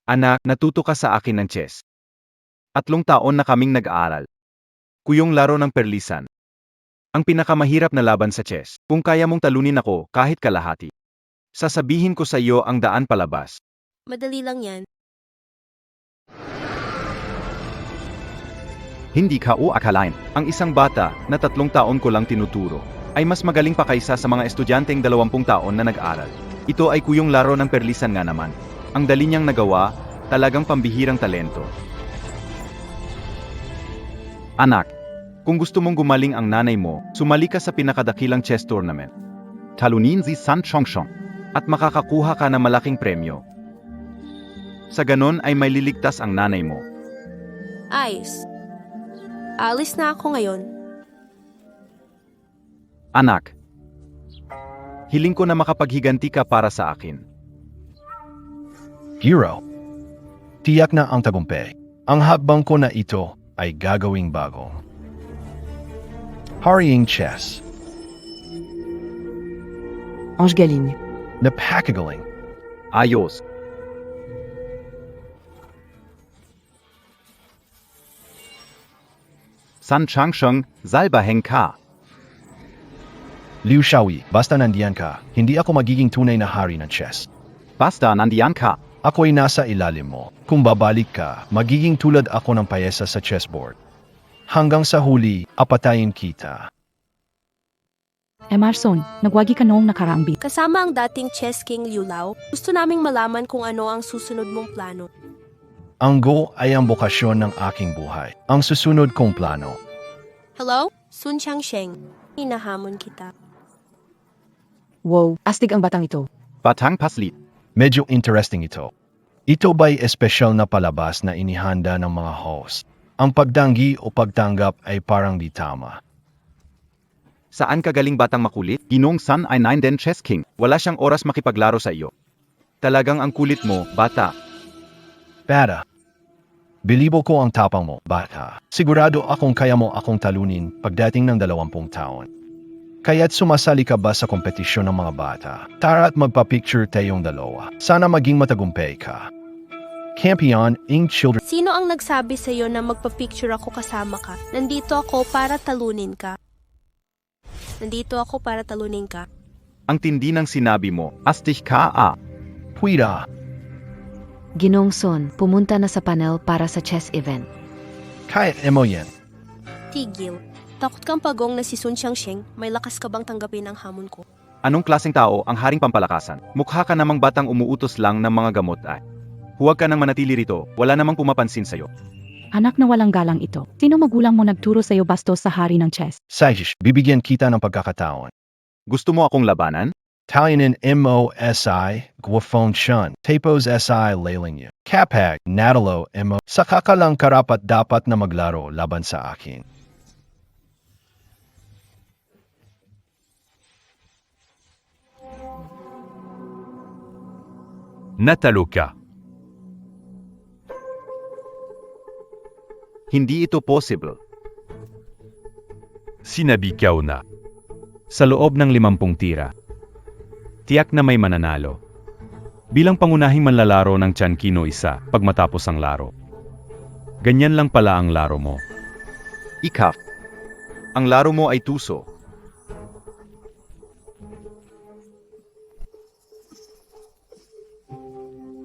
Anak, natuto ka sa akin ng chess. 3 taon na kaming nag-aaral. Kuyong laro ng perlisan. Ang pinakamahirap na laban sa chess. Kung kaya mong talunin ako kahit kalahati. Sasabihin ko sa iyo ang daan palabas. Madali lang yan. Hindi ka akalain. Ang isang bata na 3 taon ko lang tinuturo ay mas magaling pa kaysa sa mga estudyanteng 20 taon na nag-aral. Ito ay kuyong laro ng perlisan nga naman. Ang dali niyang nagawa, talagang pambihirang talento. Anak, kung gusto mong gumaling ang nanay mo, sumali ka sa pinakadakilang chess tournament. Talunin si San Chongchong at makakakuha ka ng malaking premyo. Sa ganon ay may liligtas ang nanay mo. Ayos. Alis na ako ngayon. Anak, hiling ko na makapaghiganti ka para sa akin. Hero, tiyak na ang tagumpay. Ang habang ko na ito ay gagawing bago. Hurrying chess. Ange Galing. Napakagaling. Ayos. San Changsheng, salbahin ka. Liu Shaoyi, basta nandiyan ka, hindi ako magiging tunay na hari ng chess. Basta nandiyan ka. Ako'y nasa ilalim mo. Kung babalik ka, magiging tulad ako ng payesa sa chessboard. Hanggang sa huli, apatayin kita. Emerson, nagwagi ka noong nakaraang beat. Kasama ang dating chess king Liu Lao, gusto naming malaman kung ano ang susunod mong plano. Ang Go ay ang bokasyon ng aking buhay. Ang susunod kong plano. Hello? Sun Changsheng. Hinahamon kita. Wow, astig ang batang ito. Batang paslit. Medyo interesting ito. Ito ba'y espesyal na palabas na inihanda ng mga host? Ang pagdanggi o pagtanggap ay parang di tama. Saan ka galing batang makulit? Ginong San ay 9 den chess king. Wala siyang oras makipaglaro sa iyo. Talagang ang kulit mo, bata. Bata. Bilibo ko ang tapang mo, bata. Sigurado akong kaya mo akong talunin pagdating ng 20 taon. Kaya't sumasali ka ba sa kompetisyon ng mga bata? Tara at magpa-picture tayong dalawa. Sana maging matagumpay ka. Campion, ing children. Sino ang nagsabi sa iyo na magpa-picture ako kasama ka? Nandito ako para talunin ka. Nandito ako para talunin ka. Ang tindi ng sinabi mo, astig ka Puwida. Ginong Son, pumunta na sa panel para sa chess event. Kaya mo yan. Tigil. Takot kang pagong na si Sun Changsheng, may lakas ka bang tanggapin ang hamon ko? Anong klaseng tao ang haring pampalakasan? Mukha ka namang batang umuutos lang ng mga gamot ay. Huwag ka nang manatili rito, wala namang pumapansin sa'yo. Anak na walang galang ito. Sino magulang mo nagturo sa iyo bastos sa hari ng chess? Saish, bibigyan kita ng pagkakataon. Gusto mo akong labanan? Talyanin MOSI, Guafon Shun, Tapos SI Layling Kapag, Natalo MO, saka ka lang karapat dapat na maglaro laban sa akin. Natalo ka. Hindi ito possible. Sinabi ko na. Sa loob ng 50 tira, tiyak na may mananalo. Bilang pangunahing manlalaro ng Chankino isa pag matapos ang laro. Ganyan lang pala ang laro mo. Ikaw. Ang laro mo ay tuso.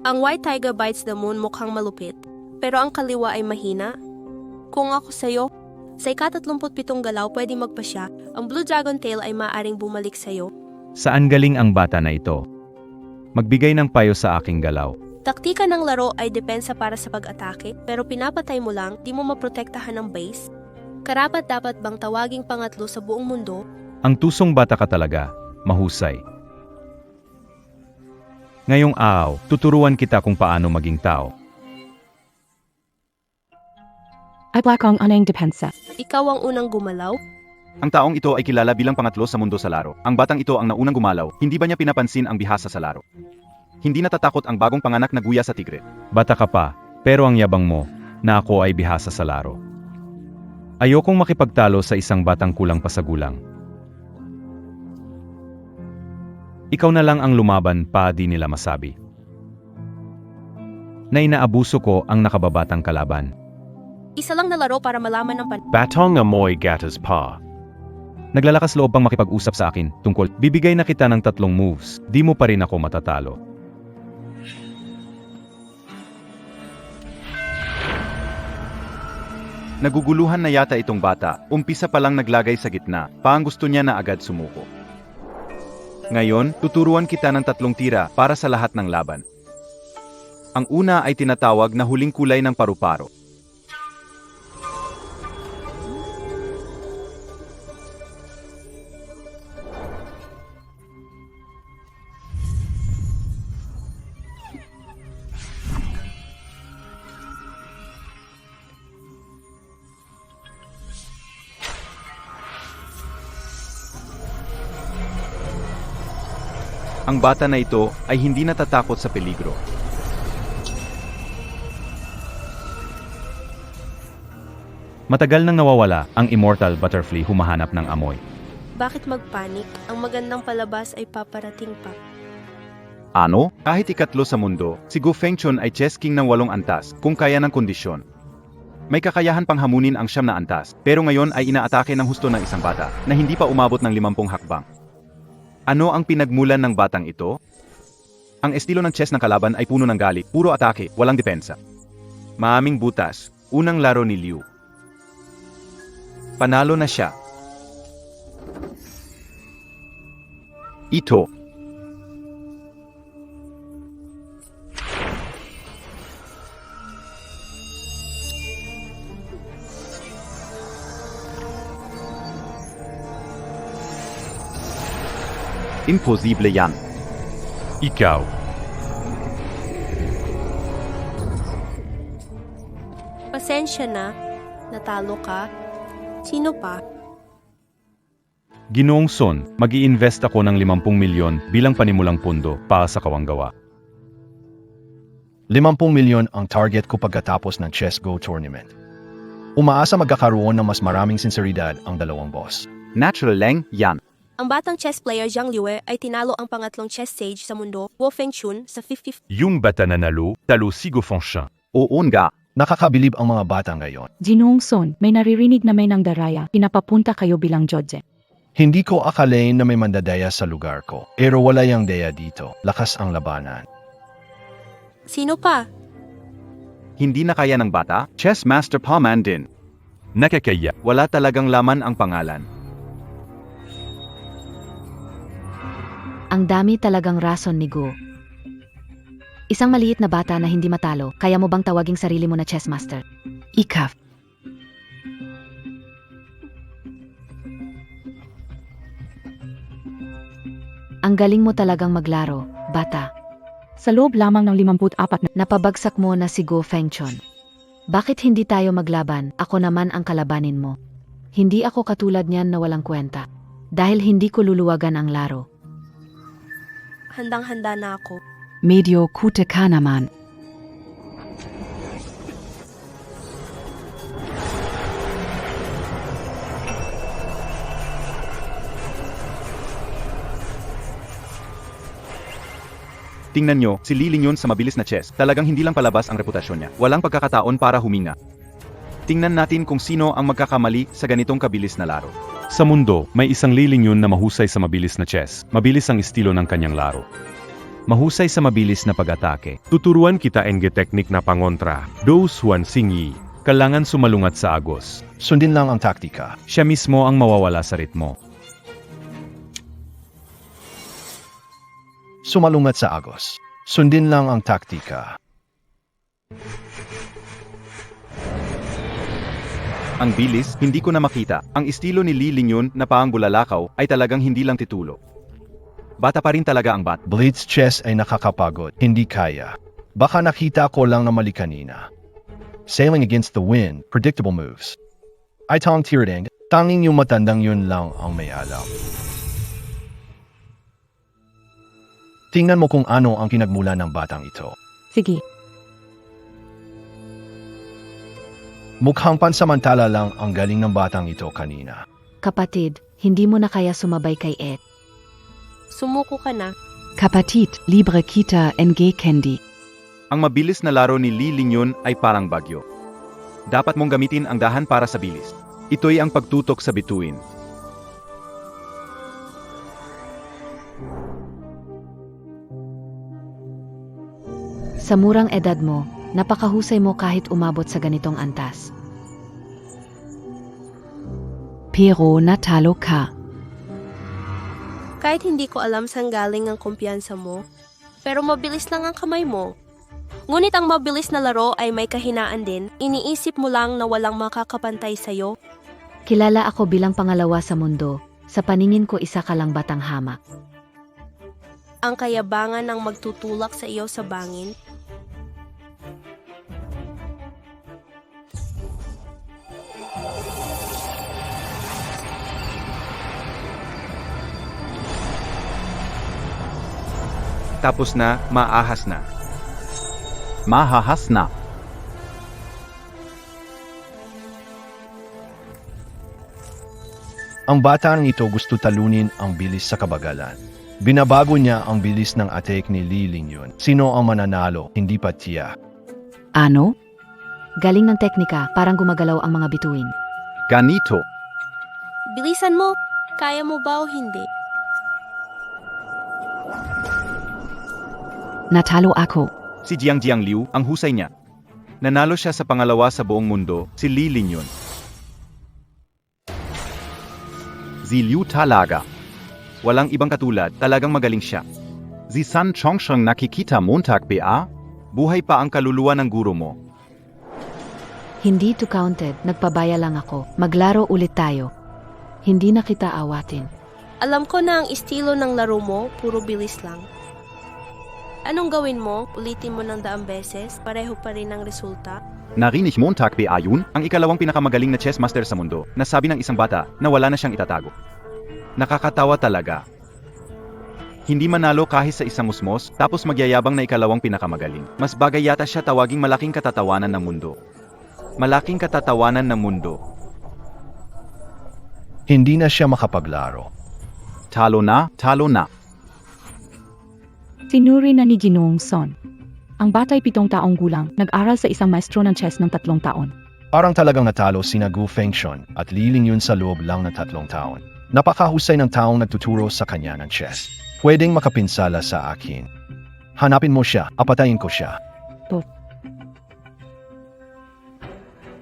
Ang White Tiger Bites the Moon mukhang malupit, pero ang kaliwa ay mahina. Kung ako sa'yo, sa ika-37 galaw pwede magpasya, ang Blue Dragon Tail ay maaaring bumalik sa'yo. Saan galing ang bata na ito? Magbigay ng payo sa aking galaw. Taktika ng laro ay depensa para sa pag-atake, pero pinapatay mo lang, di mo maprotektahan ng base. Karapat dapat bang tawaging pangatlo sa buong mundo? Ang tusong bata ka talaga, mahusay. Ngayong araw, tuturuan kita kung paano maging tao. Ay black ang aneng depensa. Ikaw ang unang gumalaw? Ang taong ito ay kilala bilang pangatlo sa mundo sa laro. Ang batang ito ang naunang gumalaw, hindi ba niya pinapansin ang bihasa sa laro? Hindi natatakot ang bagong panganak na guya sa tigre. Bata ka pa, pero ang yabang mo, na ako ay bihasa sa laro. Ayokong makipagtalo sa isang batang kulang pa sa gulang. Ikaw na lang ang lumaban pa di nila masabi. na inaabuso ko ang nakababatang kalaban. Isa lang na laro para malaman ng Batong amoy gatas pa. Naglalakas loob pang makipag-usap sa akin tungkol, bibigay na kita ng 3 moves, di mo pa rin ako matatalo. Naguguluhan na yata itong bata, umpisa pa lang naglagay sa gitna, paang gusto niya na agad sumuko. Ngayon, tuturuan kita ng 3 tira para sa lahat ng laban. Ang una ay tinatawag na huling kulay ng paru-paro. Ang bata na ito ay hindi natatakot sa peligro. Matagal nang nawawala ang immortal butterfly humahanap ng amoy. Bakit magpanik? Ang magandang palabas ay paparating pa. Ano? Kahit ikatlo sa mundo, si Gu Fengchun ay chess king ng 8 antas kung kaya ng kondisyon. May kakayahan pang hamunin ang 9 na antas, pero ngayon ay inaatake ng husto ng isang bata na hindi pa umabot ng 50 hakbang. Ano ang pinagmulan ng batang ito? Ang estilo ng chess ng kalaban ay puno ng galit, puro atake, walang depensa. Maaming butas, unang laro ni Liu. Panalo na siya. Ito. Imposible yan. Ikaw. Pasensya na. Natalo ka. Sino pa? Ginoong Son, mag-i-invest ako ng 50 milyon bilang panimulang pundo para sa kawanggawa. 50 milyon ang target ko pagkatapos ng Chess Go tournament. Umaasa magkakaroon ng mas maraming sinseridad ang dalawang boss. Natural lang, yan. Ang batang chess player Zhang Liu ay tinalo ang pangatlong chess sage sa mundo, Gu Fengchun, sa 50. Yung bata nanalo, talo si Gu Fengchun. Oo nga. Nakakabilib ang mga bata ngayon. Ginoong Son, may naririnig na may ng daraya, pinapapunta kayo bilang judge. Hindi ko akalain na may mandadaya sa lugar ko. Pero wala yang daya dito. Lakas ang labanan. Sino pa? Hindi na kaya ng bata? Chess Master Paman din. Nakakaya. Wala talagang laman ang pangalan. Ang dami talagang rason ni Gu. Isang maliit na bata na hindi matalo, kaya mo bang tawaging sarili mo na chess master? Ikaf. Ang galing mo talagang maglaro, bata. Sa loob lamang ng 54 na Napabagsak mo na si Gu Fengchun. Bakit hindi tayo maglaban? Ako naman ang kalabanin mo. Hindi ako katulad niyan na walang kwenta. Dahil hindi ko luluwagan ang laro. Handang-handa na ako. medyo kute ka naman. Tingnan nyo, si Li Lingyun sa mabilis na chess, talagang hindi lang palabas ang reputasyon niya. Walang pagkakataon para huminga. Tingnan natin kung sino ang magkakamali sa ganitong kabilis na laro. Sa mundo, may isang Li Lingyun na mahusay sa mabilis na chess. Mabilis ang estilo ng kanyang laro. Mahusay sa mabilis na pag-atake. Tuturuan kita ang teknik na pangontra. Do Xuan Xingyi. Kailangan sumalungat sa agos. Sundin lang ang taktika. Siya mismo ang mawawala sa ritmo. Sumalungat sa agos. Sundin lang ang taktika. Ang bilis, hindi ko na makita. Ang estilo ni Li Lingyun na paang bulalakaw ay talagang hindi lang titulo. Bata pa rin talaga ang bat. Blitz chess ay nakakapagod. Hindi kaya. Baka nakita ko lang na mali kanina. Sailing against the wind, predictable moves. Ay tong tiradeng, tanging yung matandang yun lang ang may alam. Tingnan mo kung ano ang pinagmula ng batang ito. Sige, Mukhang pansamantala lang ang galing ng batang ito kanina. Kapatid, hindi mo na kaya sumabay kay Ed. Sumuko ka na. Kapatid, libre kita NG Candy. Ang mabilis na laro ni Li Lingyun ay parang bagyo. Dapat mong gamitin ang dahan para sa bilis. Ito'y ang pagtutok sa bituin. Sa murang edad mo, napakahusay mo kahit umabot sa ganitong antas. Pero natalo ka. Kahit hindi ko alam saan galing ang kumpiyansa mo, pero mabilis lang ang kamay mo. Ngunit ang mabilis na laro ay may kahinaan din, iniisip mo lang na walang makakapantay sa'yo. Kilala ako bilang pangalawa sa mundo. Sa paningin ko isa ka lang batang hamak. Ang kayabangan ng magtutulak sa iyo sa bangin. Tapos na, maahas na. Mahahas na. Ang batang ito gusto talunin ang bilis sa kabagalan. Binabago niya ang bilis ng attack ni Li Lingyun. Sino ang mananalo, hindi pa tiya. Ano? Galing ng teknika, parang gumagalaw ang mga bituin. Ganito. Bilisan mo, kaya mo ba o hindi? Natalo ako. Si Jiang Liu, ang husay niya. Nanalo siya sa pangalawa sa buong mundo, si Li Lingyun. Si Liu talaga. Walang ibang katulad, talagang magaling siya. Si San Chongsheng nakikita Montag ba? Buhay pa ang kaluluwa ng guro mo. Hindi to counted, nagpabaya lang ako. Maglaro ulit tayo. Hindi na kita awatin. Alam ko na ang estilo ng laro mo, puro bilis lang. Anong gawin mo? Ulitin mo ng 100 beses, pareho pa rin ang resulta? Narinig Montag ba yun? Ang ikalawang pinakamagaling na chess master sa mundo, nasabi ng isang bata na wala na siyang itatago. Nakakatawa talaga. Hindi manalo kahit sa isang musmos, tapos magyayabang na ikalawang pinakamagaling. Mas bagay yata siya tawaging malaking katatawanan ng mundo. Malaking katatawanan ng mundo. Hindi na siya makapaglaro. Talo na, talo na. Sinuri na ni Ginoong Son. Ang batay 7 taong gulang, nag-aral sa isang maestro ng chess ng 3 taon. Parang talagang natalo sina Gu Fengshun at Li Lingyun sa loob lang ng 3 taon. Napakahusay ng taong nagtuturo sa kanya ng chess. Pwedeng makapinsala sa akin. Hanapin mo siya, apatayin ko siya.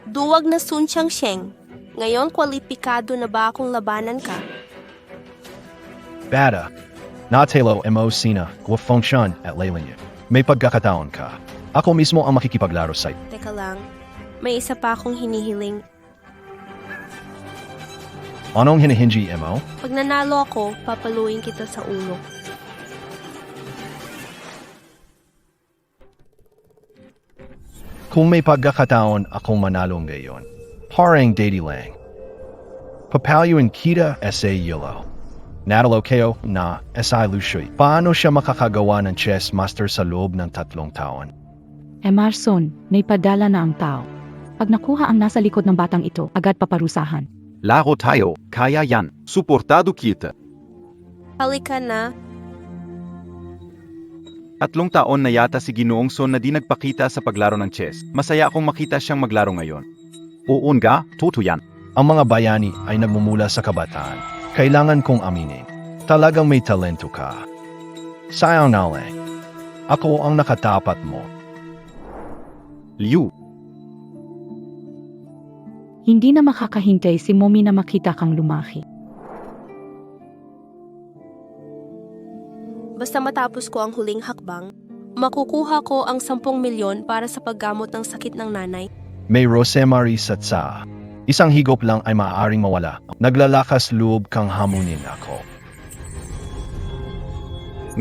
Duwag na Sun Changsheng. Ngayon, kwalipikado na ba akong labanan ka? Bata, natalo mo sina Gu Fengshun at Li Lingyun. May pagkakataon ka. Ako mismo ang makikipaglaro sa'yo. Teka lang, may isa pa akong hinihiling. Anong hinihingi mo? Pag nanalo ako, papaluin kita sa ulo. Kung may pagkakataon akong manalo ngayon, parang daddy lang. Papalyuin kita sa yellow. Natalo kayo na sa Lushoy. Paano siya makakagawa ng chess master sa loob ng 3 taon? Emerson, naipadala na ang tao. Pag nakuha ang nasa likod ng batang ito, agad paparusahan. Laro tayo, kaya yan. Suportado kita. Halika na. 3 taon na yata si Ginoong Son na di nagpakita sa paglaro ng chess. Masaya akong makita siyang maglaro ngayon. Oo nga, totoo yan. Ang mga bayani ay nagmumula sa kabataan. Kailangan kong aminin. Talagang may talento ka. Sayang na lang. Ako ang nakatapat mo. Liu, Hindi na makakahintay si Momi na makita kang lumaki. Basta matapos ko ang huling hakbang, makukuha ko ang 10 milyon para sa paggamot ng sakit ng nanay. May Rosemary Satsa. Isang higop lang ay maaaring mawala. Naglalakas loob kang hamunin ako.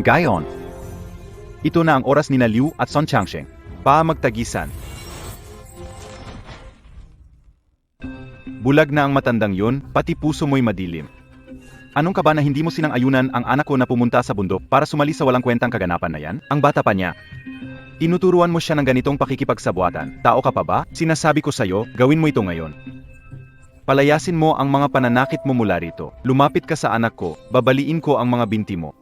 gayon. Ito na ang oras ni Liu at Son Changsheng. Magtagisan. Bulag na ang matandang yun, pati puso mo'y madilim. Anong ka ba na hindi mo sinang-ayunan ang anak ko na pumunta sa bundok para sumali sa walang kwentang kaganapan na yan? Ang bata pa niya. Tinuturuan mo siya ng ganitong pakikipagsabuatan. Tao ka pa ba? Sinasabi ko sa'yo, gawin mo ito ngayon. Palayasin mo ang mga pananakit mo mula rito. Lumapit ka sa anak ko, babaliin ko ang mga binti mo.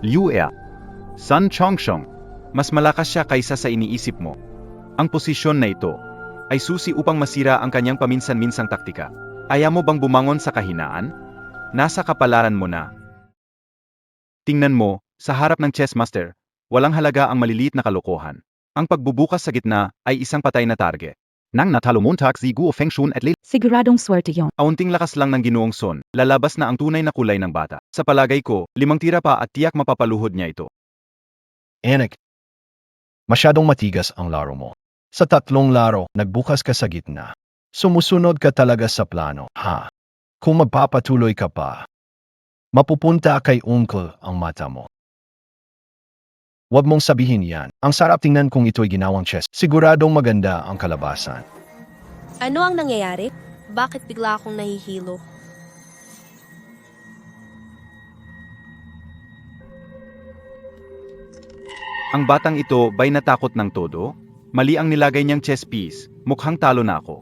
Liu Ea. Sun Chongshong. Mas malakas siya kaysa sa iniisip mo. Ang posisyon na ito ay susi upang masira ang kanyang paminsan-minsang taktika. Ayaw mo bang bumangon sa kahinaan? Nasa kapalaran mo na. Tingnan mo, sa harap ng chess master, walang halaga ang maliliit na kalokohan. Ang pagbubukas sa gitna ay isang patay na target. Nang natalo Montag si Guo Fengshun at Lil. Siguradong swerte yon. Aunting lakas lang ng Ginoong Son, lalabas na ang tunay na kulay ng bata. Sa palagay ko, 5 tira pa at tiyak mapapaluhod niya ito. Anak, masyadong matigas ang laro mo. Sa 3 laro, nagbukas ka sa gitna. Sumusunod ka talaga sa plano, ha? Kung magpapatuloy ka pa, mapupunta kay Uncle ang mata mo. Huwag mong sabihin yan. Ang sarap tingnan kung ito'y ginawang chess. Siguradong maganda ang kalabasan. Ano ang nangyayari? Bakit bigla akong nahihilo? Ang batang ito ba'y natakot ng todo? Mali ang nilagay niyang chess piece. Mukhang talo na ako.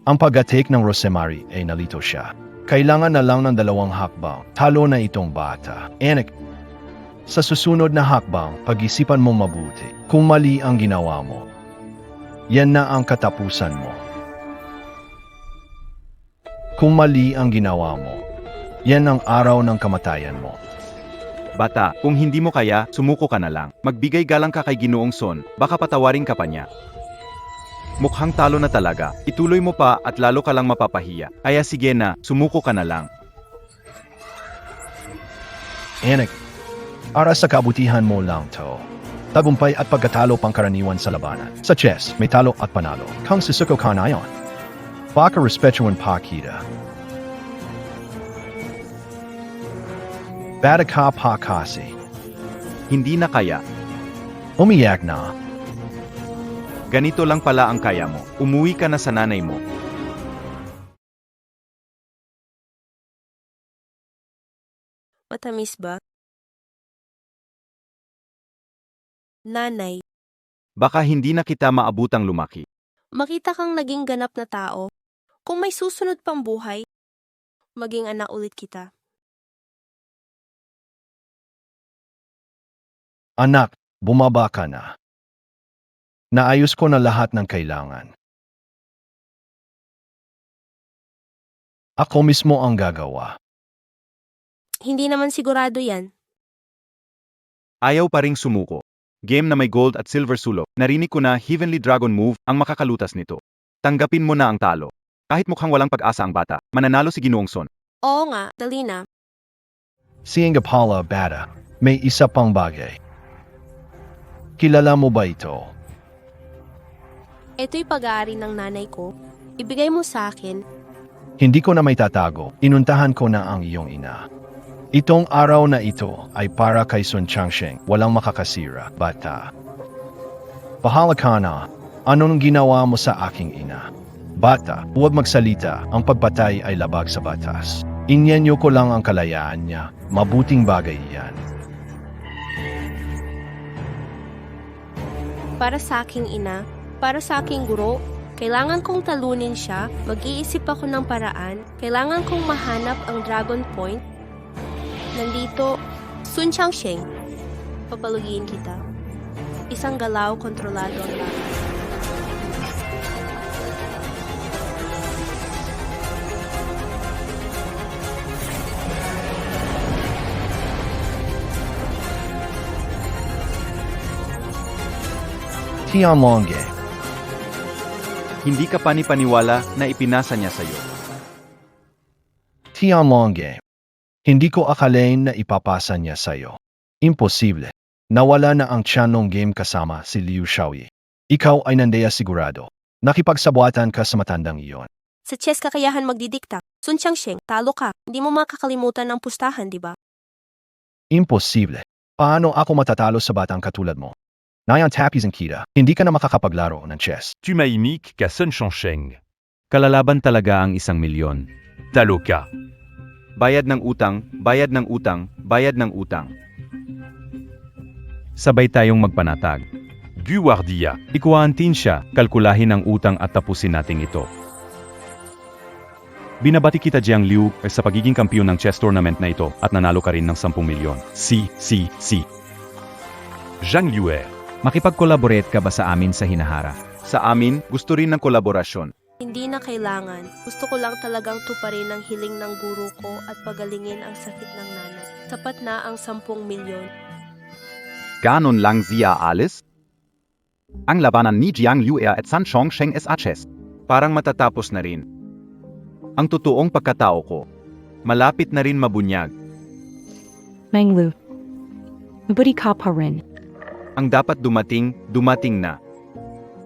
Ang pag-attack ng Rosemary ay nalito siya. Kailangan na lang ng 2 hakbang. Talo na itong bata. Anak, sa susunod na hakbang, pag-isipan mo mabuti. Kung mali ang ginawa mo, yan na ang katapusan mo. Kung mali ang ginawa mo, yan ang araw ng kamatayan mo. Bata, kung hindi mo kaya, sumuko ka na lang. Magbigay galang ka kay Ginoong Son, baka patawarin ka pa niya. Mukhang talo na talaga. Ituloy mo pa at lalo ka lang mapapahiya. Kaya sige na, sumuko ka na lang. Anak, para sa kabutihan mo lang to. Tagumpay at pagkatalo pangkaraniwan sa labanan. Sa chess, may talo at panalo. Kung susuko ka na yon, baka respetuan pa kita. Bata ka pa kasi. Hindi na kaya. Umiyak na. Ganito lang pala ang kaya mo. Umuwi ka na sa nanay mo. Matamis ba? Nanay, Baka hindi na kita maabutang lumaki. makita kang naging ganap na tao. Kung may susunod pang buhay, maging anak ulit kita. Anak, bumaba ka na. Naayos ko na lahat ng kailangan. Ako mismo ang gagawa. Hindi naman sigurado yan. Ayaw pa ring sumuko. Game na may gold at silver sulok. Narinig ko na Heavenly Dragon move ang makakalutas nito. Tanggapin mo na ang talo. Kahit mukhang walang pag-asa ang bata, mananalo si Ginoong Son. Oo nga, dali na. Si Ingapala, bata, may isa pang bagay. Kilala mo ba ito? Ito'y pag-aari ng nanay ko. Ibigay mo sa akin. Hindi ko na may tatago. Inuntahan ko na ang iyong ina. Itong araw na ito ay para kay Sun Changsheng. Walang makakasira, bata. Bahala ka na. Anong ginawa mo sa aking ina? Bata, huwag magsalita. Ang pagpatay ay labag sa batas. Inyenyo ko lang ang kalayaan niya. Mabuting bagay yan. Para sa aking ina, para sa aking guro, kailangan kong talunin siya, mag-iisip ako ng paraan, kailangan kong mahanap ang Dragon Point. Nandito, Sun Changsheng. Papalugiin kita. Isang galaw, kontrolado ang lakas. Tianlongge. Hindi ka panipaniwala na ipinasa niya sa'yo. Tianlongge. Hindi ko akalain na ipapasa niya sa'yo. Imposible. Nawala na ang Tianlong game kasama si Liu Shaoyi. Ikaw ay nandeya sigurado. Nakipagsabuatan ka sa matandang iyon. Sa chess kakayahan magdidikta. Sun Changsheng, talo ka. Hindi mo makakalimutan ang pustahan, di ba? Imposible. Paano ako matatalo sa batang katulad mo? Nayan tapis ang kita. Hindi ka na makakapaglaro ng chess. Tu m'as qu'à Sun Changsheng. Kalalaban talaga ang 1,000,000. Talo ka. Bayad ng utang, bayad ng utang, bayad ng utang. Sabay tayong magpanatag. Guardia. Ikuantin siya, kalkulahin ang utang at tapusin natin ito. Binabati kita Jiang Liu sa pagiging kampiyon ng chess tournament na ito at nanalo ka rin ng 10 milyon. Si. Zhang Yue. Makipag-collaborate ka ba sa amin sa hinahara? Sa amin, gusto rin ng kolaborasyon. Hindi na kailangan. Gusto ko lang talagang tuparin ang hiling ng guro ko at pagalingin ang sakit ng nanay. Sapat na ang 10 milyon. Ganon lang siya alis? Ang labanan ni Jiang Liu at San Chongsheng sa chess. Parang matatapos na rin. Ang totoong pagkatao ko, malapit na rin mabunyag. Menglu. Mabuti ka pa rin. Ang dapat dumating na.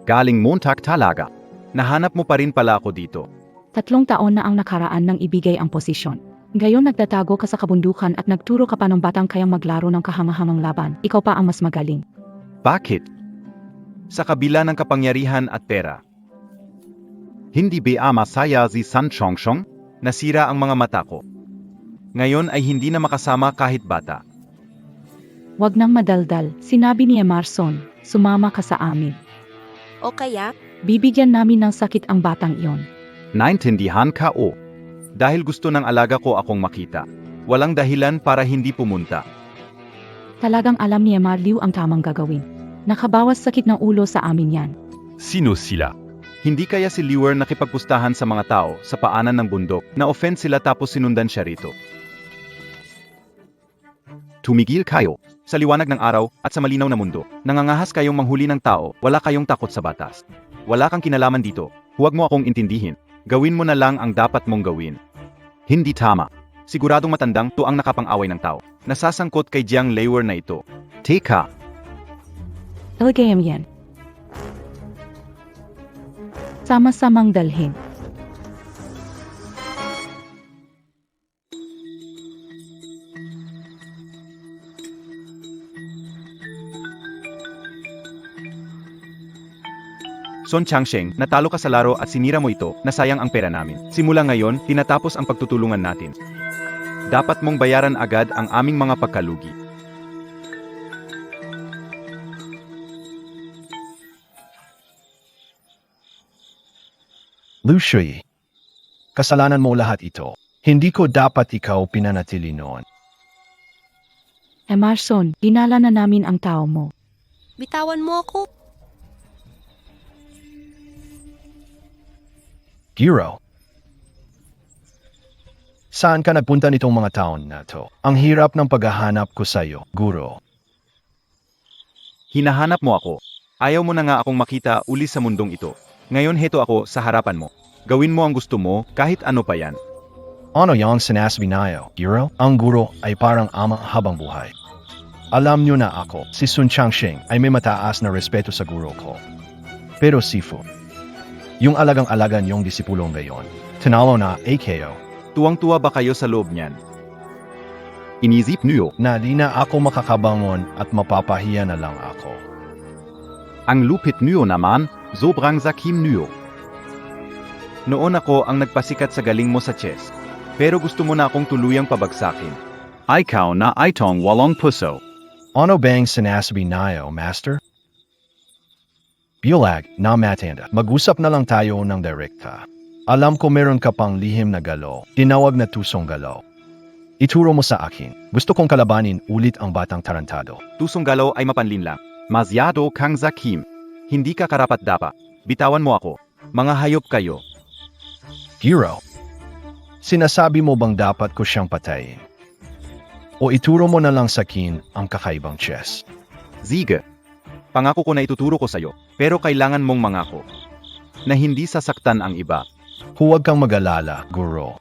Galing Montag talaga. Nahanap mo pa rin pala ako dito. 3 taon na ang nakaraan nang ibigay ang posisyon. Ngayon nagtatago ka sa kabundukan at nagturo ka pa ng batang kayang maglaro ng kahamahamang laban. Ikaw pa ang mas magaling. Bakit? Sa kabila ng kapangyarihan at pera. Hindi ba masaya si San Chongsheng? Nasira ang mga mata ko. Ngayon ay hindi na makasama kahit bata. Huwag nang madaldal, sinabi ni Emerson, sumama ka sa amin. O kaya, Bibigyan namin ng sakit ang batang iyon. Naintindihan ka o? Dahil gusto ng alaga ko akong makita. Walang dahilan para hindi pumunta. Talagang alam ni Liu ang tamang gagawin. Nakabawas sakit ng ulo sa amin yan. Sino sila? Hindi kaya si Liuer nakipagpustahan sa mga tao sa paanan ng bundok na offend sila tapos sinundan siya rito. Tumigil kayo. Sa liwanag ng araw at sa malinaw na mundo, nangangahas kayong manghuli ng tao, wala kayong takot sa batas. Wala kang kinalaman dito, huwag mo akong intindihin. Gawin mo na lang ang dapat mong gawin. Hindi tama. Siguradong matandang to ang nakapang-away ng tao. Nasasangkot kay Jiang Liuer na ito. Teka, Ilagayam yan. Sama-samang dalhin. Son Changsheng, natalo ka sa laro at sinira mo ito, nasayang ang pera namin. Simula ngayon, tinatapos ang pagtutulungan natin. Dapat mong bayaran agad ang aming mga pagkalugi. Liu Shui, kasalanan mo lahat ito. Hindi ko dapat ikaw pinanatili noon. Emerson, dinala na namin ang tao mo. bitawan mo ako. Giro. Saan ka nagpunta nitong mga taon na to? Ang hirap ng paghahanap ko sa'yo, guro. Hinahanap mo ako. Ayaw mo na nga akong makita uli sa mundong ito. Ngayon heto ako sa harapan mo. Gawin mo ang gusto mo kahit ano pa yan. Ano yung sinasabi nayo, Giro? Ang guro ay parang ama habang buhay. Alam nyo na ako, si Sun Changsheng ay may mataas na respeto sa guro ko. Pero Sifu, yung alagang-alagan yung disipulong gayon, tinalo na AKO. Tuwang-tuwa ba kayo sa loob niyan? Inisip niyo, Na di na ako makakabangon at mapapahiya na lang ako. ang lupit niyo naman, sobrang zakim niyo. Noon ako ang nagpasikat sa galing mo sa chess. Pero gusto mo na akong tuluyang pabagsakin. Ikaw na itong walong puso. Ano bang sinasabi nayo, Master? Bulag, na matanda. Mag-usap na lang tayo ng direkta. Alam ko meron ka pang lihim na galaw, tinawag na tusong galaw. Ituro mo sa akin. Gusto kong kalabanin ulit ang batang tarantado. Tusong galaw ay mapanlin lang. Masyado kang zakim. Hindi ka karapat-dapat. Bitawan mo ako. Mga hayop kayo. Giro, sinasabi mo bang dapat ko siyang patayin? O ituro mo na lang sa akin ang kakaibang chess? Sige. Pangako ko na ituturo ko sa'yo. Pero kailangan mong mangako na hindi sasaktan ang iba. Huwag kang mag-alala, guro.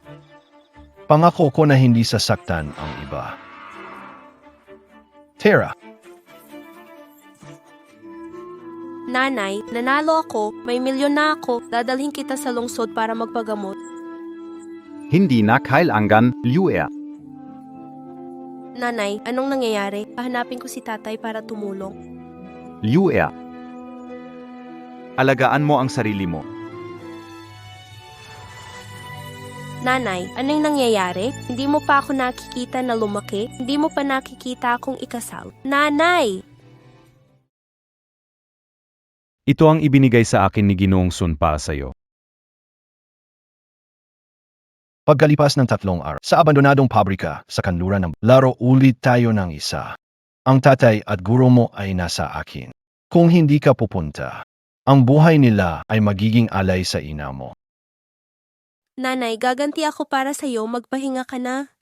Pangako ko na hindi sasaktan ang iba. Tara, Nanay, nanalo ako, may milyon na ako, dadalhin kita sa lungsod para magpagamot. Hindi na kailangan, Liuer. Nanay, anong nangyayari? Hahanapin ko si tatay para tumulong. Liuer. Alagaan mo ang sarili mo. Nanay, anong nangyayari? Hindi mo pa ako nakikita na lumaki? Hindi mo pa nakikita akong ikasal? Nanay! Ito ang ibinigay sa akin ni Ginoong Sun para sa'yo. Pagkalipas ng 3 araw, sa abandonadong pabrika sa kanluran ng laro ulit tayo ng isa. Ang tatay at guro mo ay nasa akin. Kung hindi ka pupunta, ang buhay nila ay magiging alay sa ina mo. Nanay, gaganti ako para sa'yo, magpahinga ka na.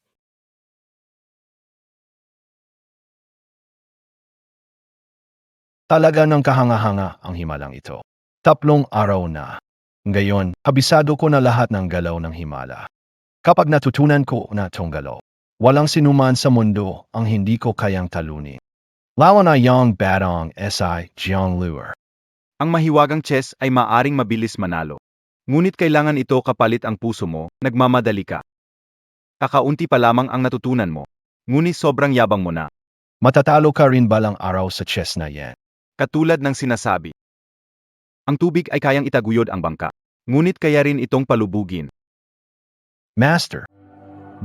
Talaga ng kahanga-hanga ang himalang ito. 3 araw na. Ngayon, kabisado ko na lahat ng galaw ng himala. Kapag natutunan ko na itong galaw, walang sinuman sa mundo ang hindi ko kayang talunin. Lalo na yung batang S.I. Jiang Lure. Ang mahiwagang chess ay maaring mabilis manalo. Ngunit kailangan ito kapalit ang puso mo, nagmamadali ka. Kakaunti pa lamang ang natutunan mo. Ngunit sobrang yabang mo na. Matatalo ka rin balang araw sa chess na yan. Katulad ng sinasabi. Ang tubig ay kayang itaguyod ang bangka. Ngunit kaya rin itong palubugin. Master,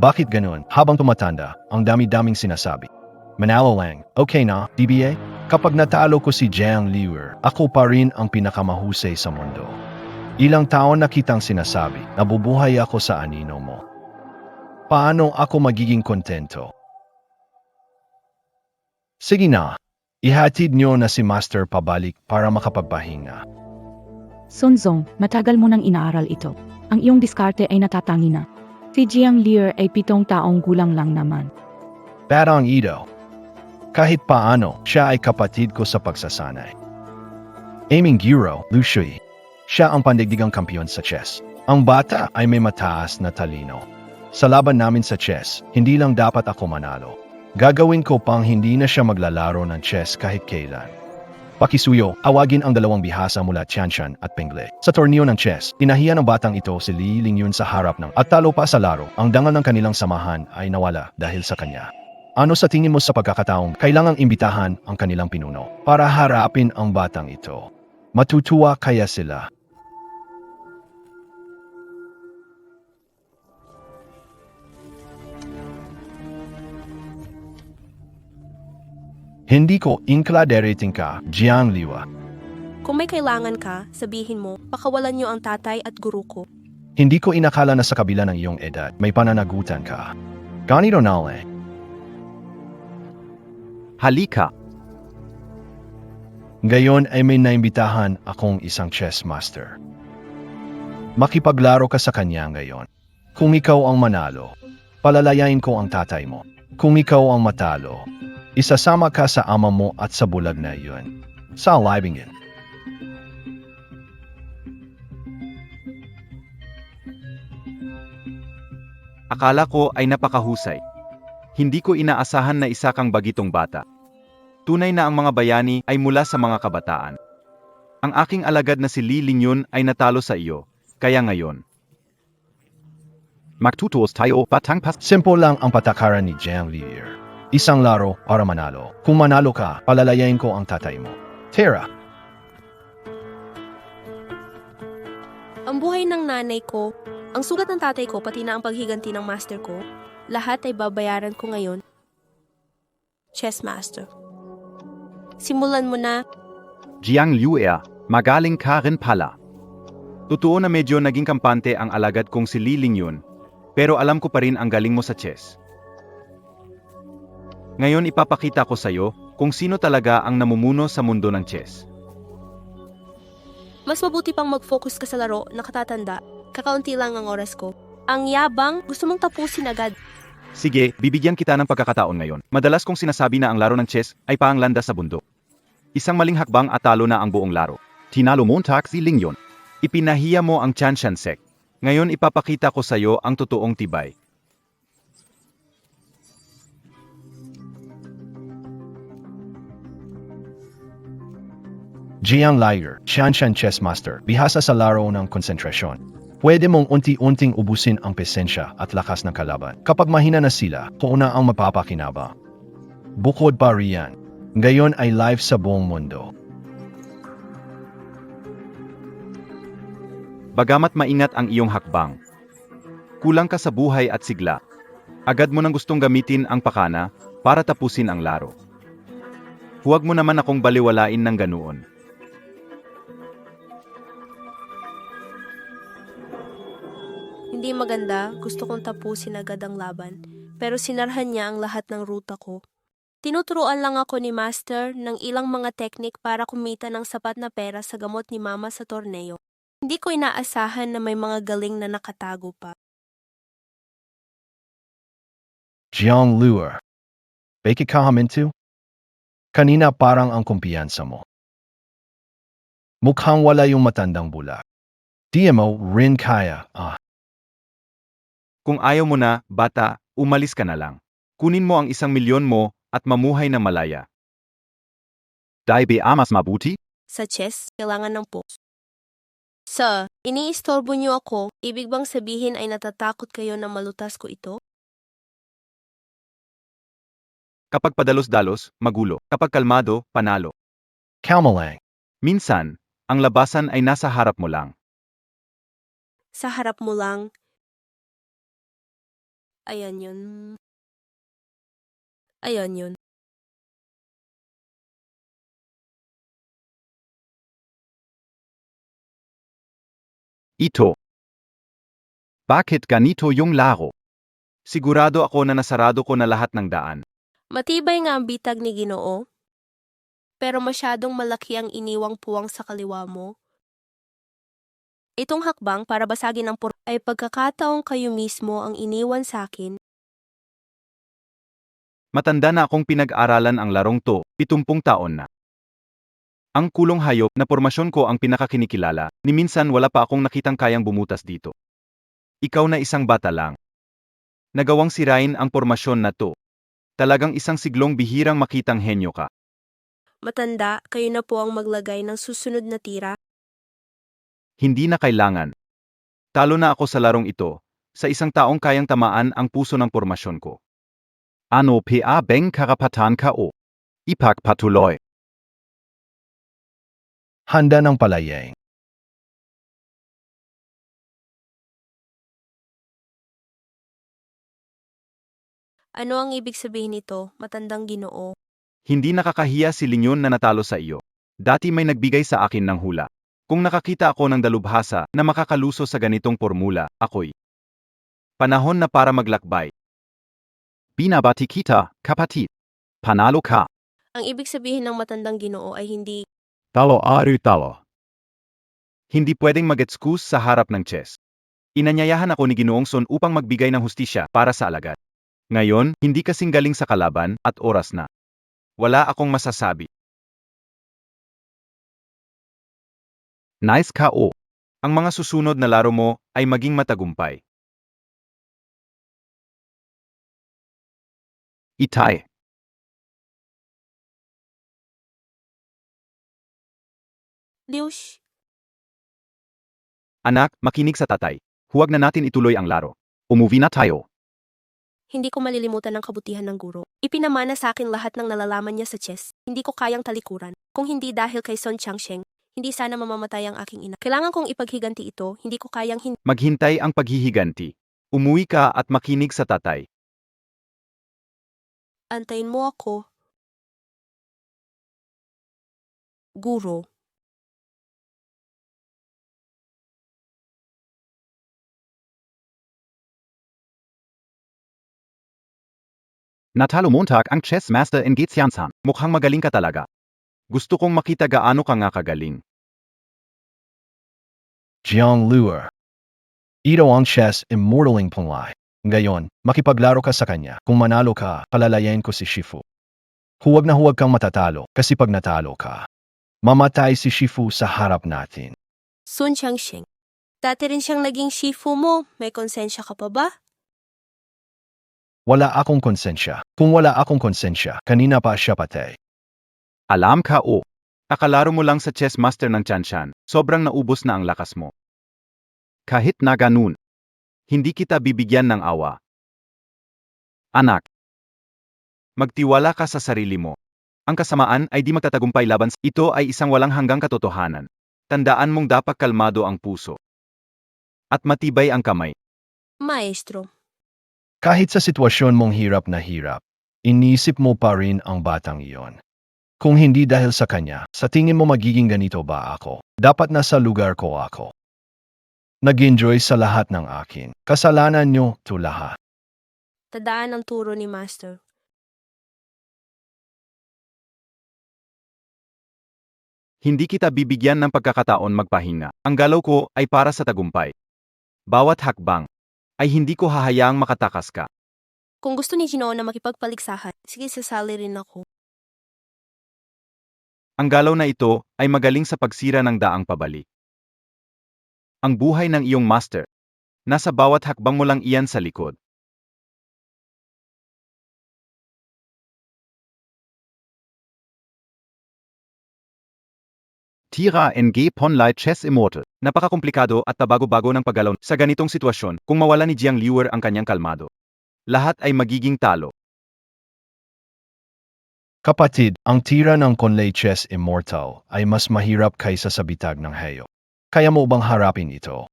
bakit ganun? Habang tumatanda, ang dami-daming sinasabi. Manalo lang, okay na, DBA? Kapag natalo ko si Jiang Liu, ako pa rin ang pinakamahusay sa mundo. Ilang taon na kitang sinasabi, nabubuhay ako sa anino mo. Paano ako magiging kontento? Sige na, ihatid nyo na si Master pabalik para makapagpahinga. Sunzong, matagal mo nang inaaral ito. Ang iyong diskarte ay natatangi na. Si Jiang Liu ay 7 taong gulang lang naman. Batang ito. Kahit paano, siya ay kapatid ko sa pagsasanay. Aming Giro, Lu Shui. Siya ang pandigdigang kampiyon sa chess. Ang bata ay may mataas na talino. Sa laban namin sa chess, hindi lang dapat ako manalo. Gagawin ko pang hindi na siya maglalaro ng chess kahit kailan. Pakisuyo, awagin ang 2 bihasa mula Tianshan at Pengle. Sa torneo ng chess, inahiya ng batang ito si Li Lingyun sa harap ng at talo pa sa laro. Ang dangal ng kanilang samahan ay nawala dahil sa kanya. Ano sa tingin mo sa pagkakataong kailangang imbitahan ang kanilang pinuno para harapin ang batang ito? Matutuwa kaya sila? Hindi ko inkladerating ka, Jiang Liwa. Kung may kailangan ka, sabihin mo, pakawalan niyo ang tatay at guru ko. Hindi ko inakala na sa kabila ng iyong edad, may pananagutan ka. Ganito na lang. Halika. Ngayon ay may naimbitahan akong isang chess master. Makipaglaro ka sa kanya ngayon. Kung ikaw ang manalo, palalayain ko ang tatay mo. Kung ikaw ang matalo, isasama ka sa ama mo at sa bulag na iyon. Sa libingin. Akala ko ay napakahusay. Hindi ko inaasahan na isa kang bagitong bata. Tunay na ang mga bayani ay mula sa mga kabataan. Ang aking alagad na si Li Lingyun ay natalo sa iyo, kaya ngayon. Magtutuos tayo batang pas. Simple lang ang patakaran ni Jiang Liu. Isang laro para manalo. Kung manalo ka, palalayain ko ang tatay mo. Tara. Ang buhay ng nanay ko, ang sugat ng tatay ko, pati na ang paghiganti ng master ko, lahat ay babayaran ko ngayon. Chess master. Simulan mo na. Jiang Liu, magaling ka rin pala. Totoo na medyo naging kampante ang alagad kong si Li Lingyun, pero alam ko pa rin ang galing mo sa chess. Ngayon ipapakita ko sa iyo kung sino talaga ang namumuno sa mundo ng chess. Mas mabuti pang mag-focus ka sa laro, nakatatanda. Kakaunti lang ang oras ko. Ang yabang, gusto mong tapusin agad. Sige, bibigyan kita ng pagkakataon ngayon. Madalas kong sinasabi na ang laro ng chess ay paanglanda sa bundok. Isang maling hakbang at talo na ang buong laro. Tinalo mo si Lingyun. Ipinahiya mo ang Tianshan sect. Ngayon ipapakita ko sa iyo ang totoong tibay. Jiang Liu, Tianshan Chess Master, bihasa sa laro ng konsentrasyon. Pwede mong unti-unting ubusin ang pesensya at lakas ng kalaban. Kapag mahina na sila, kuuna ang mapapakinaba. Bukod pa riyan, ngayon ay live sa buong mundo. Bagamat maingat ang iyong hakbang, kulang ka sa buhay at sigla. Agad mo nang gustong gamitin ang pakana para tapusin ang laro. Huwag mo naman akong baliwalain ng ganoon. Hindi Hindi maganda, gusto kong tapusin agad ang laban. Pero sinarhan niya ang lahat ng ruta ko. Tinuturuan lang ako ni Master ng ilang mga teknik para kumita ng sapat na pera sa gamot ni Mama sa torneo. Hindi ko inaasahan na may mga galing na nakatago pa. Jiang Lure. Bakit ka huminto? Kanina parang ang kumpiyansa mo. Mukhang wala yung matandang bulak. Di mo rin kaya, Kung ayaw mo na, bata, umalis ka na lang. Kunin mo ang 1,000,000 mo at mamuhay na malaya. Dai be amas mabuti? Sa chess, kailangan ng puso. Sir, iniistorbo niyo ako, ibig bang sabihin ay natatakot kayo na malutas ko ito? Kapag padalos-dalos, magulo. Kapag kalmado, panalo. Kalma lang. Minsan, ang labasan ay nasa harap mo lang. Sa harap mo lang. Ayan yun. Ayan yun. Ito. Bakit ganito yung laro? Sigurado ako na nasarado ko na lahat ng daan. Matibay nga ang bitag ni Ginoo. Pero masyadong malaki ang iniwang puwang sa kaliwa mo. Itong hakbang para basagin ang ay pagkakataong kayo mismo ang iniwan sa akin. Matanda na akong pinag-aralan ang larong to, 70 taon na. Ang kulong hayop na pormasyon ko ang pinakakinikilala, ni minsan wala pa akong nakitang kayang bumutas dito. Ikaw na isang bata lang. Nagawang sirain ang pormasyon na to. Talagang isang siglong bihirang makitang henyo ka. Matanda, kayo na po ang maglagay ng susunod na tira. Hindi na kailangan. Talo na ako sa larong ito, sa isang taong kayang tamaan ang puso ng pormasyon ko. Ano pa beng karapatan ka o? Ipagpatuloy. Handa ng palayeng. Ano ang ibig sabihin nito, matandang Ginoo? Hindi nakakahiya si Linyon na natalo sa iyo. Dati may nagbigay sa akin ng hula. Kung nakakita ako ng dalubhasa na makakaluso sa ganitong formula, ako'y panahon na para maglakbay. Binabati kita, kapatid. Panalo ka. Ang ibig sabihin ng matandang Ginoo ay hindi, Talo ari talo. Hindi pwedeng mag-excuse sa harap ng chess. Inanyayahan ako ni Ginoong Son upang magbigay ng hustisya para sa alagad. Ngayon, hindi kasing galing sa kalaban at oras na. Wala akong masasabi. Nice ka o. Ang mga susunod na laro mo ay maging matagumpay. Itay. Liush. Anak, makinig sa tatay. Huwag na natin ituloy ang laro. Umuwi na tayo. Hindi ko malilimutan ang kabutihan ng guro. Ipinamana sa akin lahat ng nalalaman niya sa chess. Hindi ko kayang talikuran. Kung hindi dahil kay Son Changsheng, hindi sana mamamatay ang aking ina. Kailangan kong ipaghiganti ito, hindi ko kayang Maghintay ang paghihiganti. Umuwi ka at makinig sa tatay. antayin mo ako. Guro. Natalo Montag ang chess master in Getiansan. Mukhang magaling ka talaga. Gusto kong makita gaano ka nga kagaling. Jiang Lure. Ito ang chess immortaling panglay. Ngayon, makipaglaro ka sa kanya. Kung manalo ka, palalayain ko si Shifu. Huwag na huwag kang matatalo kasi pag natalo ka, mamatay si Shifu sa harap natin. Sun Changsheng. Dati rin siyang naging shifu mo. May konsensya ka pa ba? Wala akong konsensya. Kung wala akong konsensya, kanina pa siya patay. Alam ka o. Akalaro mo lang sa chess master ng Chanshan. Sobrang naubos na ang lakas mo. Kahit na ganun, hindi kita bibigyan ng awa. Anak, magtiwala ka sa sarili mo. Ang kasamaan ay di magtatagumpay laban sa ito ay isang walang hanggang katotohanan. Tandaan mong dapat kalmado ang puso. At matibay ang kamay. Maestro. Kahit sa sitwasyon mong hirap na hirap, inisip mo pa rin ang batang iyon. Kung hindi dahil sa kanya, sa tingin mo magiging ganito ba ako? Dapat nasa lugar ko ako. Nag-enjoy sa lahat ng akin. Kasalanan nyo to lahat. Tadaan ang turo ni Master. Hindi kita bibigyan ng pagkakataon magpahinga. Ang galaw ko ay para sa tagumpay. Bawat hakbang ay hindi ko hahayaang makatakas ka. Kung gusto ni Ginoo na makipagpaligsahan, sige sasali rin ako. Ang galaw na ito ay magaling sa pagsira ng daang pabalik. Ang buhay ng iyong master. Nasa bawat hakbang mo lang iyan sa likod. Tira NG Ponlai Chess Immortal. Napakakomplikado at tabago-bago ng paggalaw sa ganitong sitwasyon kung mawala ni Jiang Liuer ang kanyang kalmado. Lahat ay magiging talo. Kapatid, ang tira ng Conley Chess Immortal ay mas mahirap kaysa sa bitag ng hayo. Kaya mo bang harapin ito?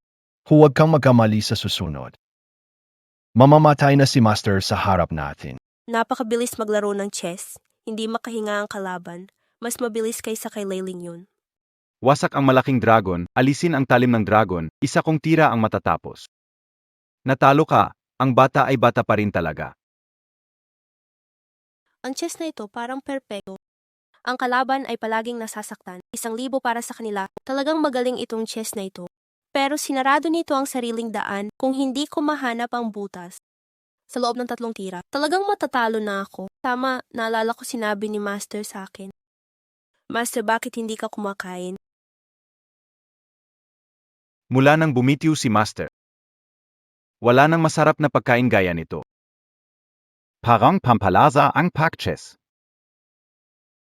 Huwag kang magkamali sa susunod. Mamamatay na si Master sa harap natin. Napakabilis maglaro ng chess. Hindi makahinga ang kalaban. Mas mabilis kaysa kay Leiling yun. Wasak ang malaking dragon, alisin ang talim ng dragon, isa kong tira ang matatapos. Natalo ka, ang bata ay bata pa rin talaga. Ang chess na ito parang perpekto. Ang kalaban ay palaging nasasaktan. 1,000 para sa kanila. Talagang magaling itong chess na ito. Pero sinarado nito ang sariling daan kung hindi ko mahanap ang butas. Sa loob ng 3 tira, talagang matatalo na ako. Tama, naalala ko sinabi ni Master sa akin. Master, bakit hindi ka kumakain? Mula nang bumitiw si Master. Wala nang masarap na pagkain gaya nito. Parang pampalasa ang pag-chess.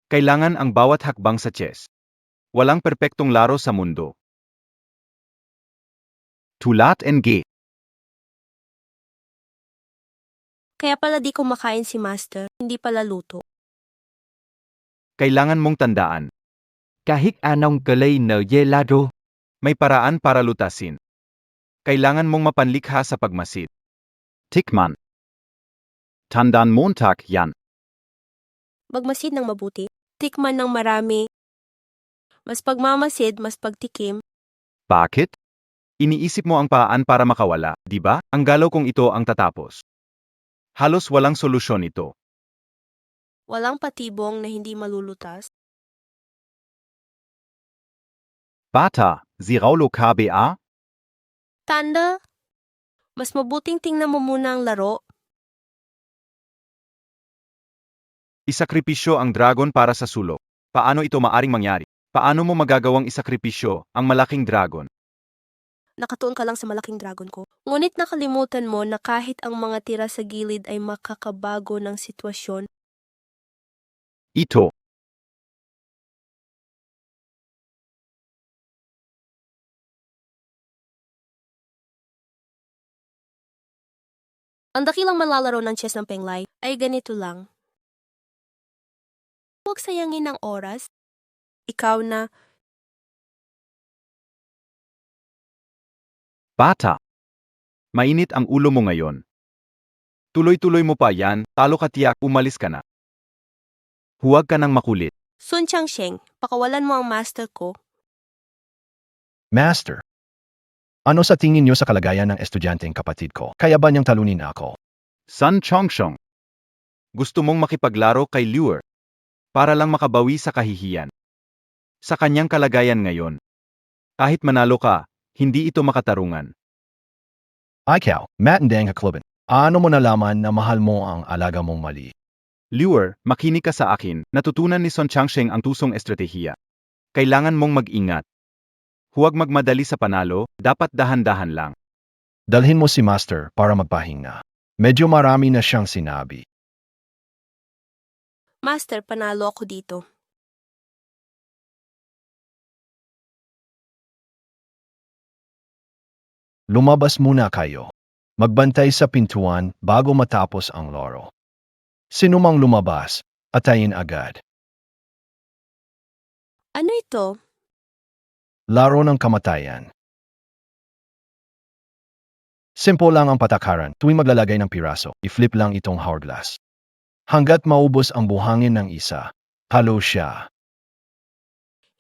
Kailangan ang bawat hakbang sa chess. Walang perpektong laro sa mundo. Tulat NG. Kaya pala di kumakain si Master, hindi pala luto. Kailangan mong tandaan. Kahit anong galay na laro, May paraan para lutasin. Kailangan mong mapanlikha sa pagmasid. Tikman. Tandaan Montag yan. Magmasid ng mabuti, tikman ng marami. Mas pagmamasid, mas pagtikim. Bakit? Iniisip mo ang paraan para makawala, di ba? Ang galaw kong ito ang tatapos. Halos walang solusyon ito. Walang patibong na hindi malulutas. Bata, Ziraulo KBA? Tanda, mas mabuting tingnan mo muna ang laro. Isakripisyo ang dragon para sa sulok. Paano ito maaring mangyari? Paano mo magagawang isakripisyo ang malaking dragon? Nakatuon ka lang sa malaking dragon ko. Ngunit nakalimutan mo na kahit ang mga tira sa gilid ay makakabago ng sitwasyon. Ito. Ang dakilang malalaro ng chess ng Penglai ay ganito lang. Huwag sayangin ang oras. Ikaw na, Bata. Mainit ang ulo mo ngayon. Tuloy-tuloy mo pa yan, talo ka tiyak, umalis ka na. Huwag ka nang makulit. Sun Changsheng, pakawalan mo ang master ko. Master, ano sa tingin niyo sa kalagayan ng estudyanteng kapatid ko? Kaya ba niyang talunin ako? Sun Chongshong. Gusto mong makipaglaro kay Liuer para lang makabawi sa kahihiyan. Sa kanyang kalagayan ngayon. Kahit manalo ka, hindi ito makatarungan. Ikaw, matandang hakluban. Ano mo nalaman na mahal mo ang alaga mong mali? Liuer, makinig ka sa akin, natutunan ni Sun Changsheng ang tusong estratehiya. Kailangan mong mag-ingat. Huwag magmadali sa panalo, dapat dahan-dahan lang. Dalhin mo si Master para magpahinga. Medyo marami na siyang sinabi. Master, panalo ako dito. Lumabas muna kayo. Magbantay sa pintuan bago matapos ang laro. Sino mang lumabas, atayin agad. Ano ito? Laro ng kamatayan. Simple lang ang patakaran. Tuwing maglalagay ng piraso, i-flip lang itong hourglass. Hanggat maubos ang buhangin ng isa, halo siya.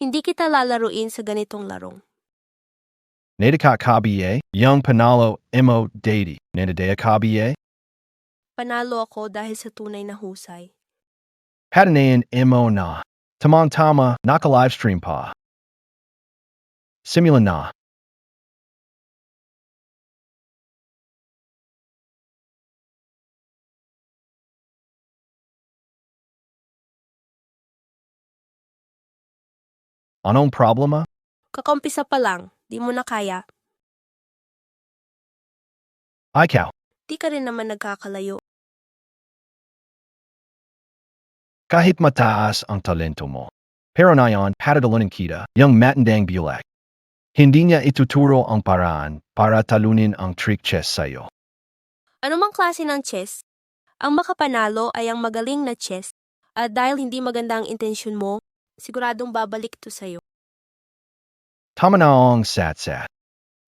Hindi kita lalaruin sa ganitong larong. Nadaka kabiye, young panalo, imo deity. Nadadea kabiye, Panalo ako dahil sa tunay na husay. patanayan imo na. Tamang tama, naka livestream pa. Simulan na. Anong problema? Kakumpisa pa lang, di mo na kaya. Ikaw, Di ka rin naman nagkakalayo. kahit mataas ang talento mo. Pero nayon, patadalunin kita, yung matandang bulak. Hindi niya ituturo ang paraan para talunin ang trick chess sa'yo. Ano mang klase ng chess? Ang makapanalo ay ang magaling na chess. At dahil hindi maganda ang intensyon mo, siguradong babalik to sa'yo. Tama na ang sat-sat.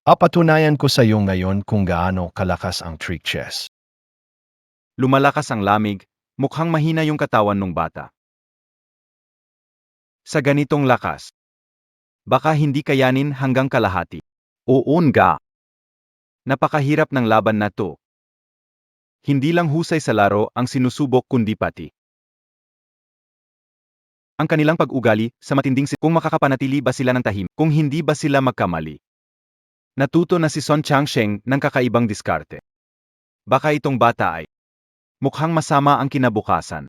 Papatunayan ko sa'yo ngayon kung gaano kalakas ang trick chess. Lumalakas ang lamig, mukhang mahina yung katawan ng bata. Sa ganitong lakas, baka hindi kayanin hanggang kalahati. Oo nga. Napakahirap ng laban na to. Hindi lang husay sa laro ang sinusubok kundi pati ang kanilang pag-ugali sa matinding kung makakapanatili ba sila ng tahim, kung hindi ba sila magkamali. Natuto na si Son Changsheng ng kakaibang diskarte. Baka itong bata ay mukhang masama ang kinabukasan.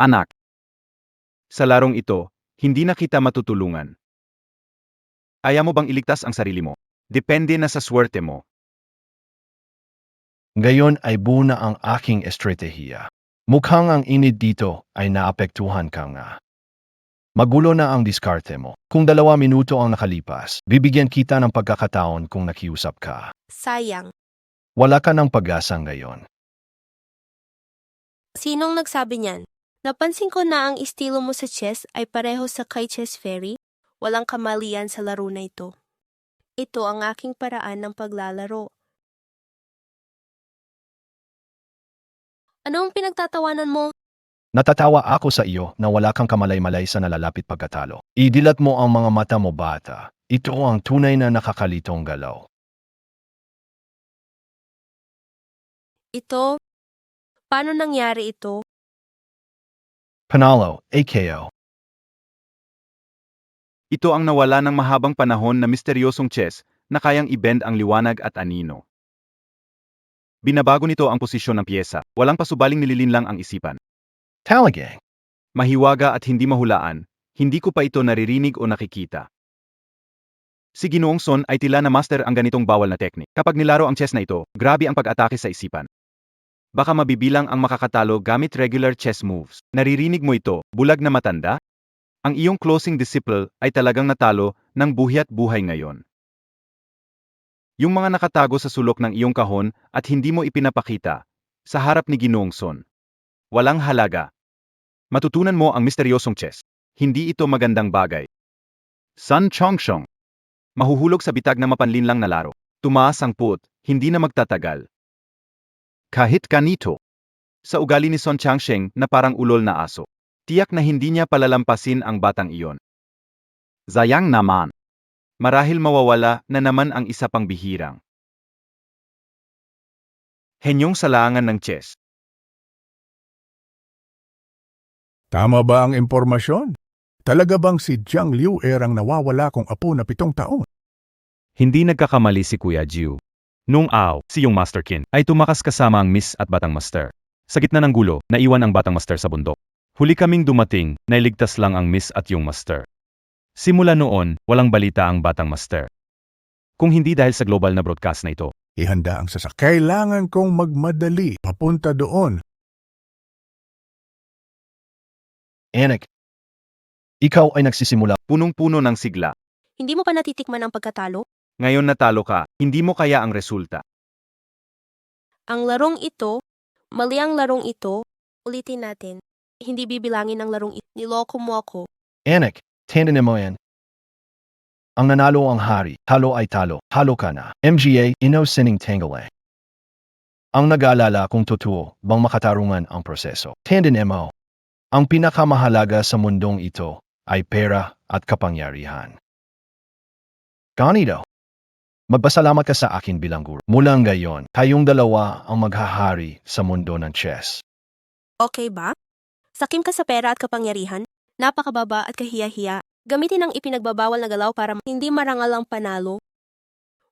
Anak, sa larong ito, hindi na kita matutulungan. Ayaw mo bang iligtas ang sarili mo? Depende na sa swerte mo. Ngayon ay buo na ang aking estratehiya. Mukhang ang inid dito ay naapektuhan ka nga. Magulo na ang diskarte mo. Kung 2 minuto ang nakalipas, bibigyan kita ng pagkakataon kung nakiusap ka. Sayang. Wala ka ng pag-asa ngayon. Sinong nagsabi niyan? Napansin ko na ang estilo mo sa chess ay pareho sa kay Chess Fairy. Walang kamalian sa laro na ito. Ito ang aking paraan ng paglalaro. Anong pinagtatawanan mo? Natatawa ako sa iyo na wala kang kamalay-malay sa nalalapit pagkatalo. Idilat mo ang mga mata mo, bata. Ito ang tunay na nakakalitong galaw. Ito? Paano nangyari ito? Panalo, AKO. Ito ang nawala ng mahabang panahon na misteryosong chess na kayang i-bend ang liwanag at anino. Binabago nito ang posisyon ng piyesa, walang pasubaling nililinlang ang isipan. Talagang. Mahiwaga at hindi mahulaan, hindi ko pa ito naririnig o nakikita. Si Ginoong Son ay tila na master ang ganitong bawal na teknik. Kapag nilaro ang chess na ito, grabe ang pag-atake sa isipan. Baka mabibilang ang makakatalo gamit regular chess moves. Naririnig mo ito, bulag na matanda? Ang iyong closing disciple ay talagang natalo ng buhay at buhay ngayon. Yung mga nakatago sa sulok ng iyong kahon at hindi mo ipinapakita, sa harap ni Ginoong Son. Walang halaga. Matutunan mo ang misteryosong chess. Hindi ito magandang bagay. Sun Chongshong. Mahuhulog sa bitag na mapanlinlang na laro. Tumaas ang puot, hindi na magtatagal. Kahit kanito. Sa ugali ni Son Changsheng na parang ulol na aso. Tiyak na hindi niya palalampasin ang batang iyon. Sayang naman. Marahil mawawala na naman ang isa pang bihirang henyong salaangan ng chess. Tama ba ang impormasyon? Talaga bang si Jiang Liu ang nawawala kong apo na 7 taon? Hindi nagkakamali si Kuya Jiu. Nung si yung Master Kin, ay tumakas kasama ang Miss at Batang Master. Sa gitna ng gulo, naiwan ang Batang Master sa bundok. Huli kaming dumating, nailigtas lang ang Miss at yung Master. Simula noon, walang balita ang Batang Master. Kung hindi dahil sa global na broadcast na ito. Ihanda ang sasakyan. Kailangan kong magmadali papunta doon. Anak, ikaw ay nagsisimula. Punong-puno ng sigla. Hindi mo pa natitikman ang pagkatalo? Ngayon natalo ka, hindi mo kaya ang resulta. Ang larong ito, mali ang larong ito, ulitin natin. Hindi bibilangin ang larong ito. Niloko mo ako. Anak, tandaan mo yan. Ang nanalo ang hari, talo ay talo, halo ka na. MGA, ino sining tangale. Ang nag-aalala kung totoo bang makatarungan ang proseso. Tandaan mo. Ang pinakamahalaga sa mundong ito ay pera at kapangyarihan. Ganito. Magpasalamat ka sa akin bilang guro. Mula ngayon, tayong dalawa ang maghahari sa mundo ng chess. Okay ba? Sakim ka sa pera at kapangyarihan, napakababa at kahiya-hiya. Gamitin ang ipinagbabawal na galaw para hindi marangal ang panalo.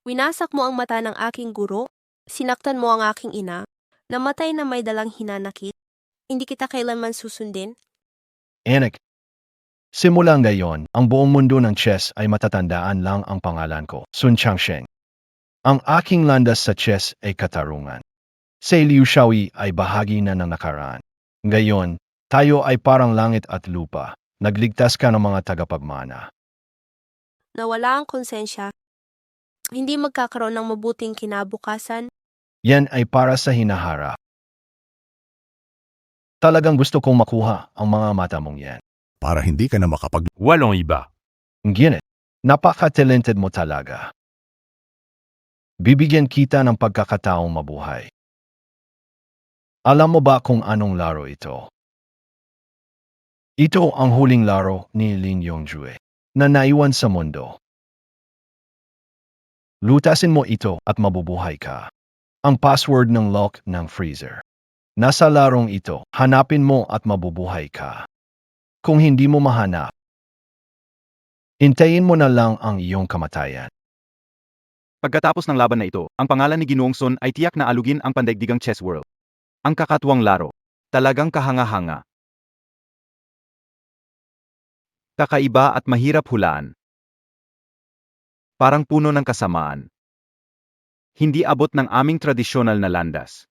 Winasak mo ang mata ng aking guro, sinaktan mo ang aking ina, namatay na may dalang hinanakit. Hindi kita kailanman susundin. Anak, simula ngayon, ang buong mundo ng chess ay matatandaan lang ang pangalan ko, Sun Changsheng. Ang aking landas sa chess ay katarungan. Si Liu Shaoyi ay bahagi na ng nakaraan. Ngayon, tayo ay parang langit at lupa. Nagligtas ka ng mga tagapagmana. Nawala ang konsensya. Hindi magkakaroon ng mabuting kinabukasan. Yan ay para sa hinaharap. Talagang gusto kong makuha ang mga mata mong yan. Para hindi ka na Walang iba. Ngunit, napaka-talented mo talaga. Bibigyan kita ng pagkakataong mabuhay. Alam mo ba kung anong laro ito? Ito ang huling laro ni Lin Yongjue na naiwan sa mundo. Lutasin mo ito at mabubuhay ka. Ang password ng lock ng freezer. Nasa larong ito, hanapin mo at mabubuhay ka. Kung hindi mo mahanap, hintayin mo na lang ang iyong kamatayan. Pagkatapos ng laban na ito, ang pangalan ni Ginoong Sun ay tiyak na alugin ang pandaigdigang chess world. Ang kakatuwang laro. Talagang kahanga-hanga. Kakaiba at mahirap hulaan. Parang puno ng kasamaan. Hindi abot ng aming tradisyonal na landas.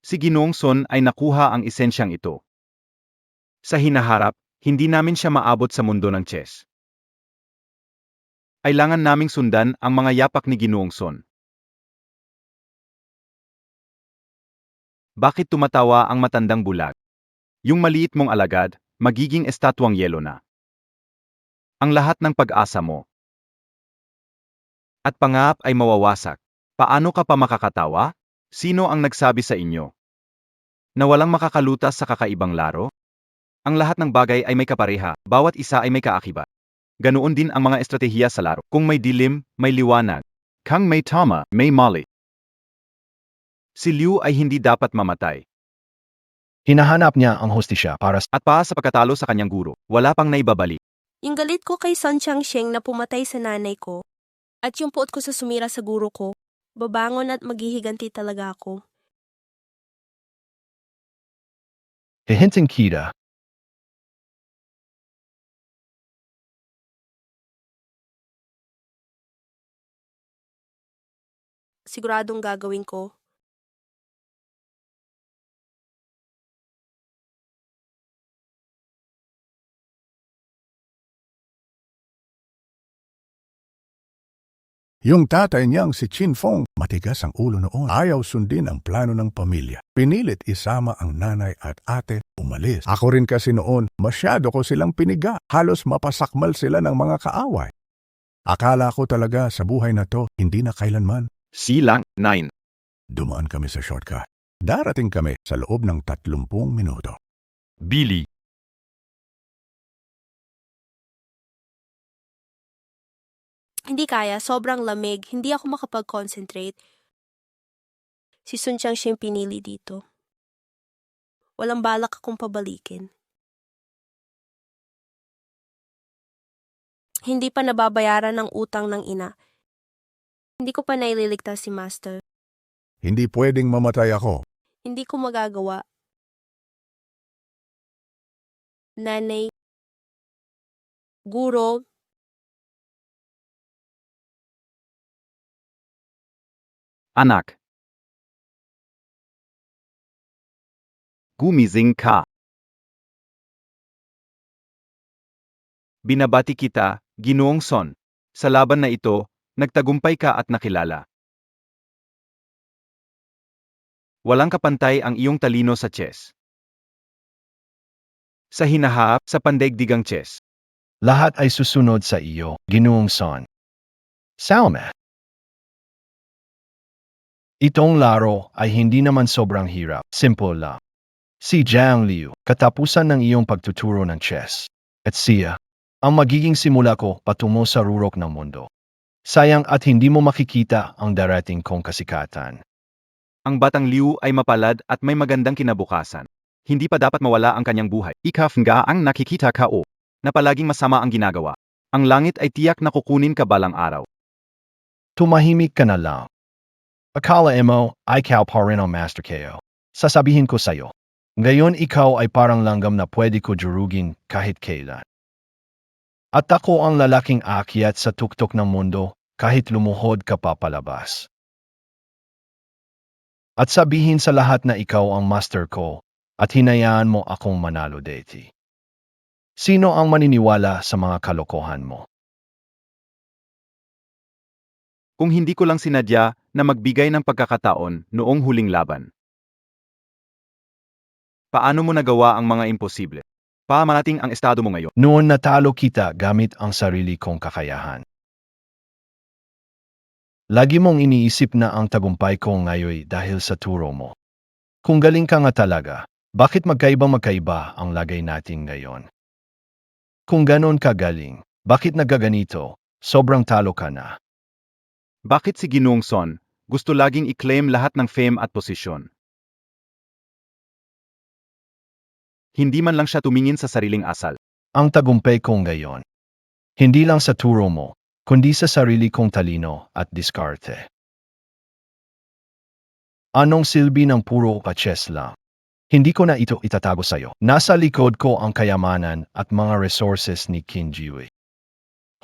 Si Ginoong Sun ay nakuha ang esensyang ito. Sa hinaharap, hindi namin siya maabot sa mundo ng chess. Kailangan naming sundan ang mga yapak ni Ginoong Sun. Bakit tumatawa ang matandang bulag? Yung maliit mong alagad, magiging estatwang yelo na. Ang lahat ng pag-asa mo at pangarap ay mawawasak. Paano ka pa makakatawa? Sino ang nagsabi sa inyo na walang makakalutas sa kakaibang laro? Ang lahat ng bagay ay may kapareha, bawat isa ay may kaakibat. Ganoon din ang mga estratehiya sa laro. Kung may dilim, may liwanag. Kung may tama, may mali. Si Liu ay hindi dapat mamatay. Hinahanap niya ang hostisya para At pa sa pagkatalo sa kanyang guro, wala pang naibabalik. Yung galit ko kay Sun Changsheng na pumatay sa nanay ko, at yung puot ko sa sumira sa guro ko, babangon at maghihiganti talaga ako. hihinting kita. Siguradong gagawin ko. Yung tatay niyang si Chin Fong, matigas ang ulo noon. Ayaw sundin ang plano ng pamilya. Pinilit isama ang nanay at ate, umalis. Ako rin kasi noon, masyado ko silang piniga. Halos mapasakmal sila ng mga kaaway. Akala ko talaga sa buhay na to, hindi na kailanman. Silang 9. Dumaan kami sa shortcut. Darating kami sa loob ng 30 minuto. Billy. Hindi kaya, sobrang lamig, hindi ako makapag-concentrate. Si Sun Changsheng pinili dito. Walang balak akong pabalikin. Hindi pa nababayaran ng utang ng ina. Hindi ko pa naililigtas si Master. Hindi pwedeng mamatay ako. Hindi ko magagawa. Nanay, guro, Anak. Gumising ka. Binabati kita, Ginoong Sun. Sa laban na ito, nagtagumpay ka at nakilala. Walang kapantay ang iyong talino sa chess. Sa hinaharap, sa pandaigdigang chess. Lahat ay susunod sa iyo, Ginoong Sun. Salamat. Itong laro ay hindi naman sobrang hirap, simple lang. Si Jiang Liu, katapusan ng iyong pagtuturo ng chess. At siya, ang magiging simula ko patungo sa rurok ng mundo. Sayang at hindi mo makikita ang darating kong kasikatan. Ang batang Liu ay mapalad at may magandang kinabukasan. Hindi pa dapat mawala ang kanyang buhay. Ikaf nga ang nakikita ka o, na palaging masama ang ginagawa. Ang langit ay tiyak na kukunin ka balang araw. Tumahimik ka na lang. Akala mo, ikaw pa rin ang Master Ko. Sasabihin ko sa'yo. Ngayon ikaw ay parang langgam na pwede ko durugin kahit kailan. At ako ang lalaking aakyat sa tuktok ng mundo kahit lumuhod ka pa palabas. At sabihin sa lahat na ikaw ang master ko at hinayaan mo akong manalo deti. Sino ang maniniwala sa mga kalokohan mo? Kung hindi ko lang sinadya na magbigay ng pagkakataon noong huling laban. Paano mo nagawa ang mga imposible? Pamarating ang estado mo ngayon. Noon natalo kita gamit ang sarili kong kakayahan. Lagi mong iniisip na ang tagumpay ko ngayon dahil sa turo mo. Kung galing ka nga talaga, bakit magkaiba ang lagay natin ngayon? Kung ganon ka galing, bakit nagaganito? Sobrang talo ka na. Bakit si Ginoong Son gusto laging i-claim lahat ng fame at posisyon? Hindi man lang siya tumingin sa sariling asal. Ang tagumpay ko ngayon, hindi lang sa turo mo, kundi sa sarili kong talino at diskarte. Anong silbi ng puro ka-chess lang? Hindi ko na ito itatago sa'yo. Nasa likod ko ang kayamanan at mga resources ni Qin Jiwei.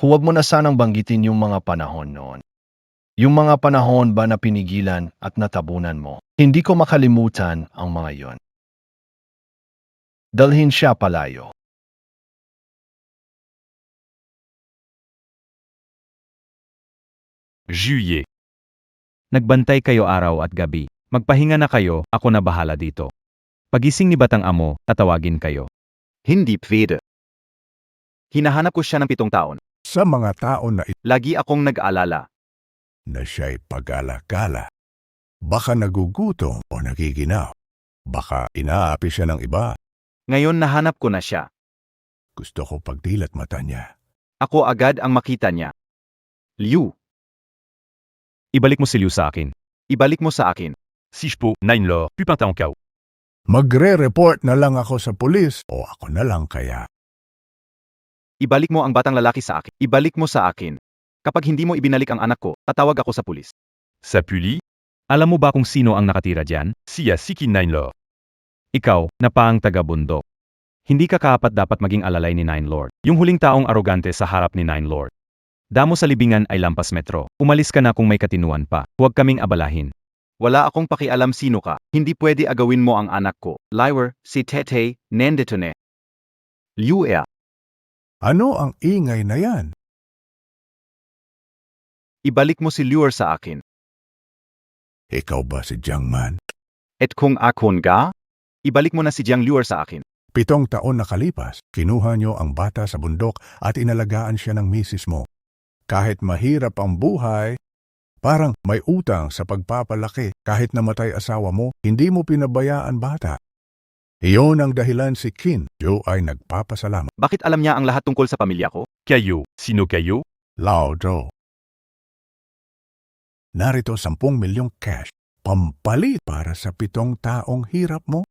Huwag mo na sanang banggitin yung mga panahon noon. Yung mga panahon ba na pinigilan at natabunan mo? Hindi ko makalimutan ang mga yon. Dalhin siya palayo. Juillet. Nagbantay kayo araw at gabi. Magpahinga na kayo, ako na bahala dito. Pagising ni Batang Amo, tatawagin kayo. Hindi pwede. Hinahanap ko siya ng 7 taon. Sa mga taon na Lagi akong nag-aalala. na siya'y pag-alakala. Baka nagugutom o nagiginaw. Baka inaapi siya ng iba. Ngayon nahanap ko na siya. Gusto ko pagdilat mata niya. Ako agad ang makita niya. Liu. Ibalik mo si Liu sa akin. Ibalik mo sa akin. Si je peux, Nine Lord, puis Pinta en Kao. Magre-report na lang ako sa pulis o ako na lang kaya. Ibalik mo ang batang lalaki sa akin. Ibalik mo sa akin. Kapag hindi mo ibinalik ang anak ko, tatawag ako sa pulis. Sa puli, Alam mo ba kung sino ang nakatira dyan? siya si Kin Nine Lord. Ikaw, na paang taga-bundok. Hindi ka kaapat dapat maging alalay ni Nine Lord. Yung huling taong arogante sa harap ni Nine Lord. Damo sa libingan ay lampas metro. Umalis ka na kung may katinuan pa. Huwag kaming abalahin. Wala akong pakialam sino ka. Hindi pwede agawin mo ang anak ko. Liar, si Tete, nandito ne. Liu Ea. Ano ang ingay na yan? Ibalik mo si Liu sa akin. Ikaw ba si Jiang Man? At kung akon ga, ibalik mo na si Jiang Liu sa akin. 7 taon nakalipas, kinuha niyo ang bata sa bundok at inalagaan siya ng misis mo. Kahit mahirap ang buhay, parang may utang sa pagpapalaki. Kahit namatay asawa mo, hindi mo pinabayaan bata. Iyon ang dahilan si Qin. Joe ay nagpapasalamat. Bakit alam niya ang lahat tungkol sa pamilya ko? Kayo, sino kayo? Lao Zhou. Narito 10 milyong cash. Pampalit para sa 7 taong hirap mo.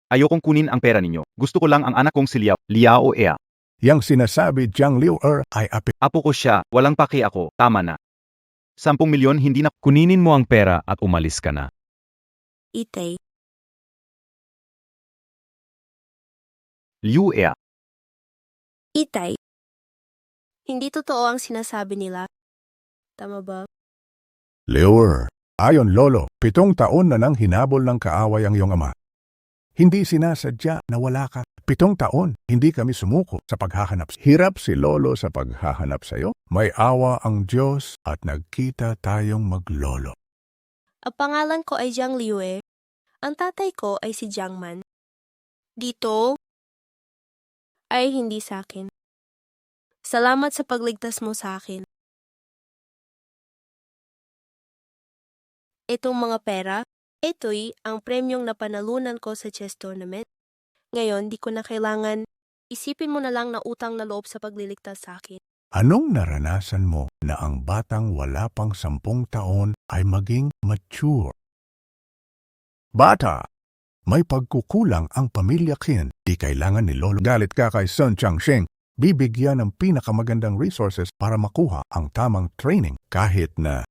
Ayokong kunin ang pera ninyo. Gusto ko lang ang anak kong si Liao Ea. Yang sinasabi Jiang Liu ay api. Apo ko siya, walang paki ako, tama na. 10 milyon hindi na. Kuninin mo ang pera at umalis ka na. Itay. Liu Ea. Itay. Hindi totoo ang sinasabi nila. Tama ba? Liu, ayon lolo, 7 taon na nang hinabol ng kaaway ang iyong ama. Hindi sinasadya na wala ka. 7 taon, hindi kami sumuko sa paghahanap. Hirap si lolo sa paghahanap sa iyo. May awa ang Diyos at nagkita tayong maglolo. Ang pangalan ko ay Jiang Liu. Ang tatay ko ay si Jiang Man. Dito ay hindi sa akin. Salamat sa pagligtas mo sa akin. Itong mga pera, ito'y ang premyong napanalunan ko sa chess tournament. Ngayon, di ko na kailangan. Isipin mo na lang na utang na loob sa pagliligtas sa akin. Anong naranasan mo na ang batang wala pang 10 taon ay maging mature? Bata, may pagkukulang ang pamilya Qin. Di kailangan ni Lolo galit ka kay Sun Changsheng. Bibigyan ng pinakamagandang resources para makuha ang tamang training. Kahit na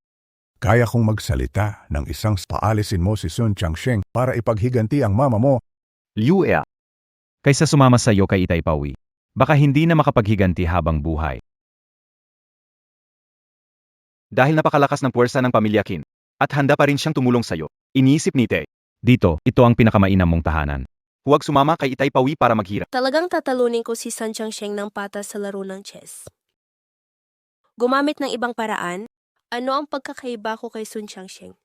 kaya kong magsalita ng isang paalisin mo si Sun Changsheng para ipaghiganti ang mama mo. Liu Ea. Kaysa sumama sa iyo kay Itay Pawi, baka hindi na makapaghiganti habang buhay. Dahil napakalakas ng puwersa ng pamilya Qin, at handa pa rin siyang tumulong sa iyo, iniisip ni Te. Dito, ito ang pinakamainam mong tahanan. Huwag sumama kay Itay Pawi para maghirap. Talagang tatalunin ko si Sun Changsheng ng patas sa laro ng chess. Gumamit ng ibang paraan, ano ang pagkakaiba ko kay Sun Changsheng?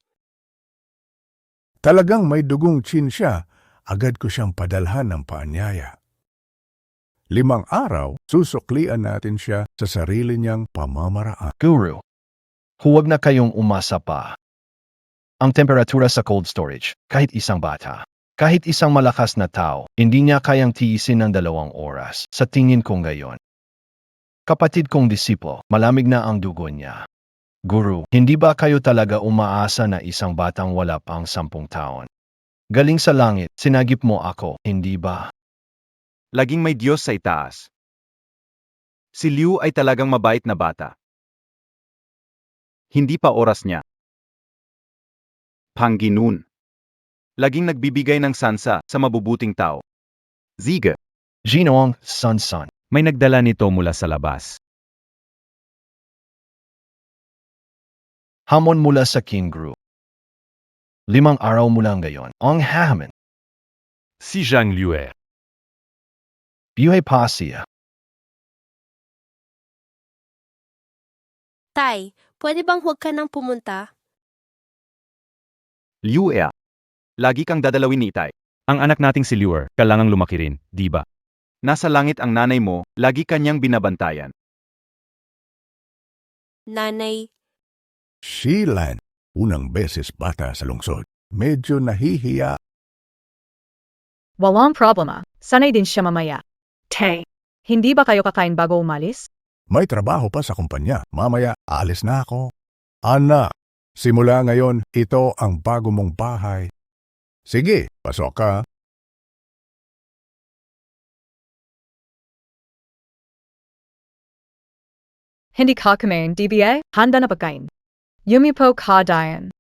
Talagang may dugong chin siya, agad ko siyang padalhan ng paanyaya. 5 araw, susuklian natin siya sa sarili niyang pamamaraan. Guru, huwag na kayong umasa pa. Ang temperatura sa cold storage, kahit isang bata, kahit isang malakas na tao, hindi niya kayang tiisin ng 2 oras. Sa tingin ko ngayon. Kapatid kong disipo, malamig na ang dugo niya. Guru, hindi ba kayo talaga umaasa na isang batang wala pang 10 taon? Galing sa langit, sinagip mo ako, hindi ba? Laging may Diyos sa itaas. Si Liu ay talagang mabait na bata. Hindi pa oras niya. Panginoon. Laging nagbibigay ng sansa sa mabubuting tao. Ziga. Ginoong Sun. May nagdala nito mula sa labas. Hamon mula sa King Group. 5 araw mula ngayon, ang hahaman. Si Zhang Liue. Buhay pa siya. Tay, pwede bang huwag ka nang pumunta? Liu Ea. Lagi kang dadalawin ni Itay. Ang anak nating si Liu, kailangang lumaki rin, di ba? Nasa langit ang nanay mo, lagi kanyang binabantayan. Nanay, Shilan, unang beses bata sa lungsod. Medyo nahihiya. Walang problema. Sanay din siya mamaya. Tay, hindi ba kayo kakain bago umalis? May trabaho pa sa kumpanya. Mamaya, aalis na ako. Anak, simula ngayon, ito ang bago mong bahay. Sige, pasok ka. Hindi ka kumain, DBA? Handa na pagkain. Yumipo ka Diane.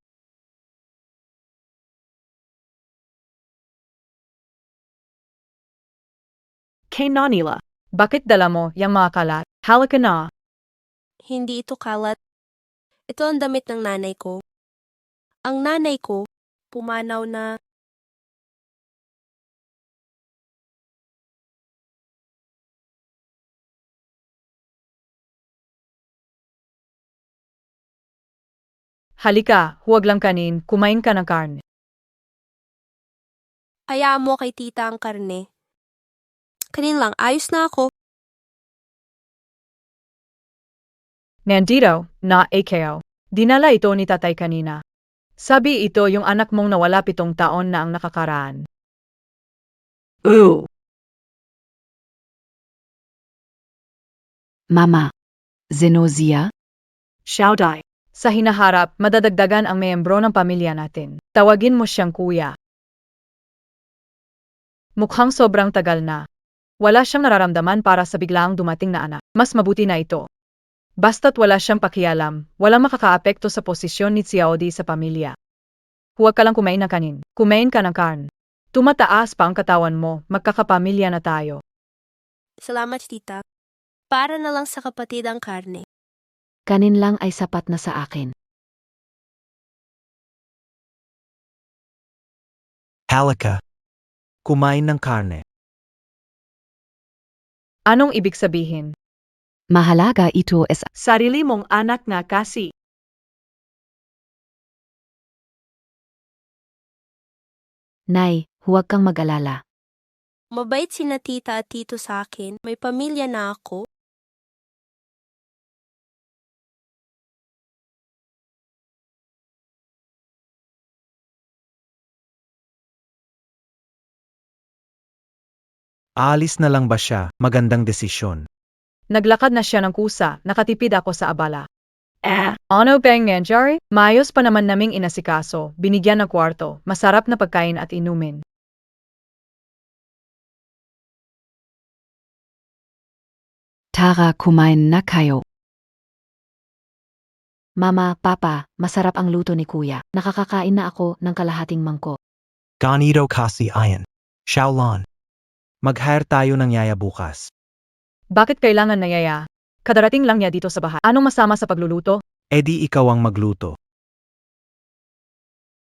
Kay Nanila, bakit dala mo yung mga kalat? Halika na. hindi ito kalat. Ito ang damit ng nanay ko. Ang nanay ko, pumanaw na. Halika, huwag lang kanin, kumain ka ng karne. Hayaan mo kay tita ang karne. Kanin lang, ayos na ako. Nandito, na AKO. Dinala ito ni tatay kanina. Sabi ito yung anak mong nawala 7 taon na ang nakakaraan. Mama, Zenozia? Xiaodai. Sa hinaharap, madadagdagan ang miyembro ng pamilya natin. Tawagin mo siyang kuya. Mukhang sobrang tagal na. Wala siyang nararamdaman para sa biglaang dumating na anak. Mas mabuti na ito. Basta't wala siyang pakialam, walang makakaapekto sa posisyon ni Xiaodi sa pamilya. Huwag ka lang kumain ng kanin. Kumain ka ng karne. Tumataas pa ang katawan mo, magkakapamilya na tayo. Salamat, tita. Para na lang sa kapatid ang karne. Kanin lang ay sapat na sa akin. Halika. Kumain ng karne. Anong ibig sabihin? Mahalaga ito es Sarili mong anak nga kasi. Nay, huwag kang mag-alala. Mabait sina tita at tito sa akin. May pamilya na ako. Aalis na lang ba siya? Magandang desisyon. Naglakad na siya ng kusa, nakatipid ako sa abala. Ano bang nangyari? Maayos pa naman naming inasikaso, binigyan ng kwarto, masarap na pagkain at inumin. Tara, kumain na kayo. Mama, Papa, masarap ang luto ni Kuya. Nakakakain na ako ng kalahating mangkok. Ganito kasi ayan. Shaolon. Mag-hire tayo ng yaya bukas. Bakit kailangan na yaya? Kadarating lang niya dito sa bahay. Anong masama sa pagluluto? E di ikaw ang magluto.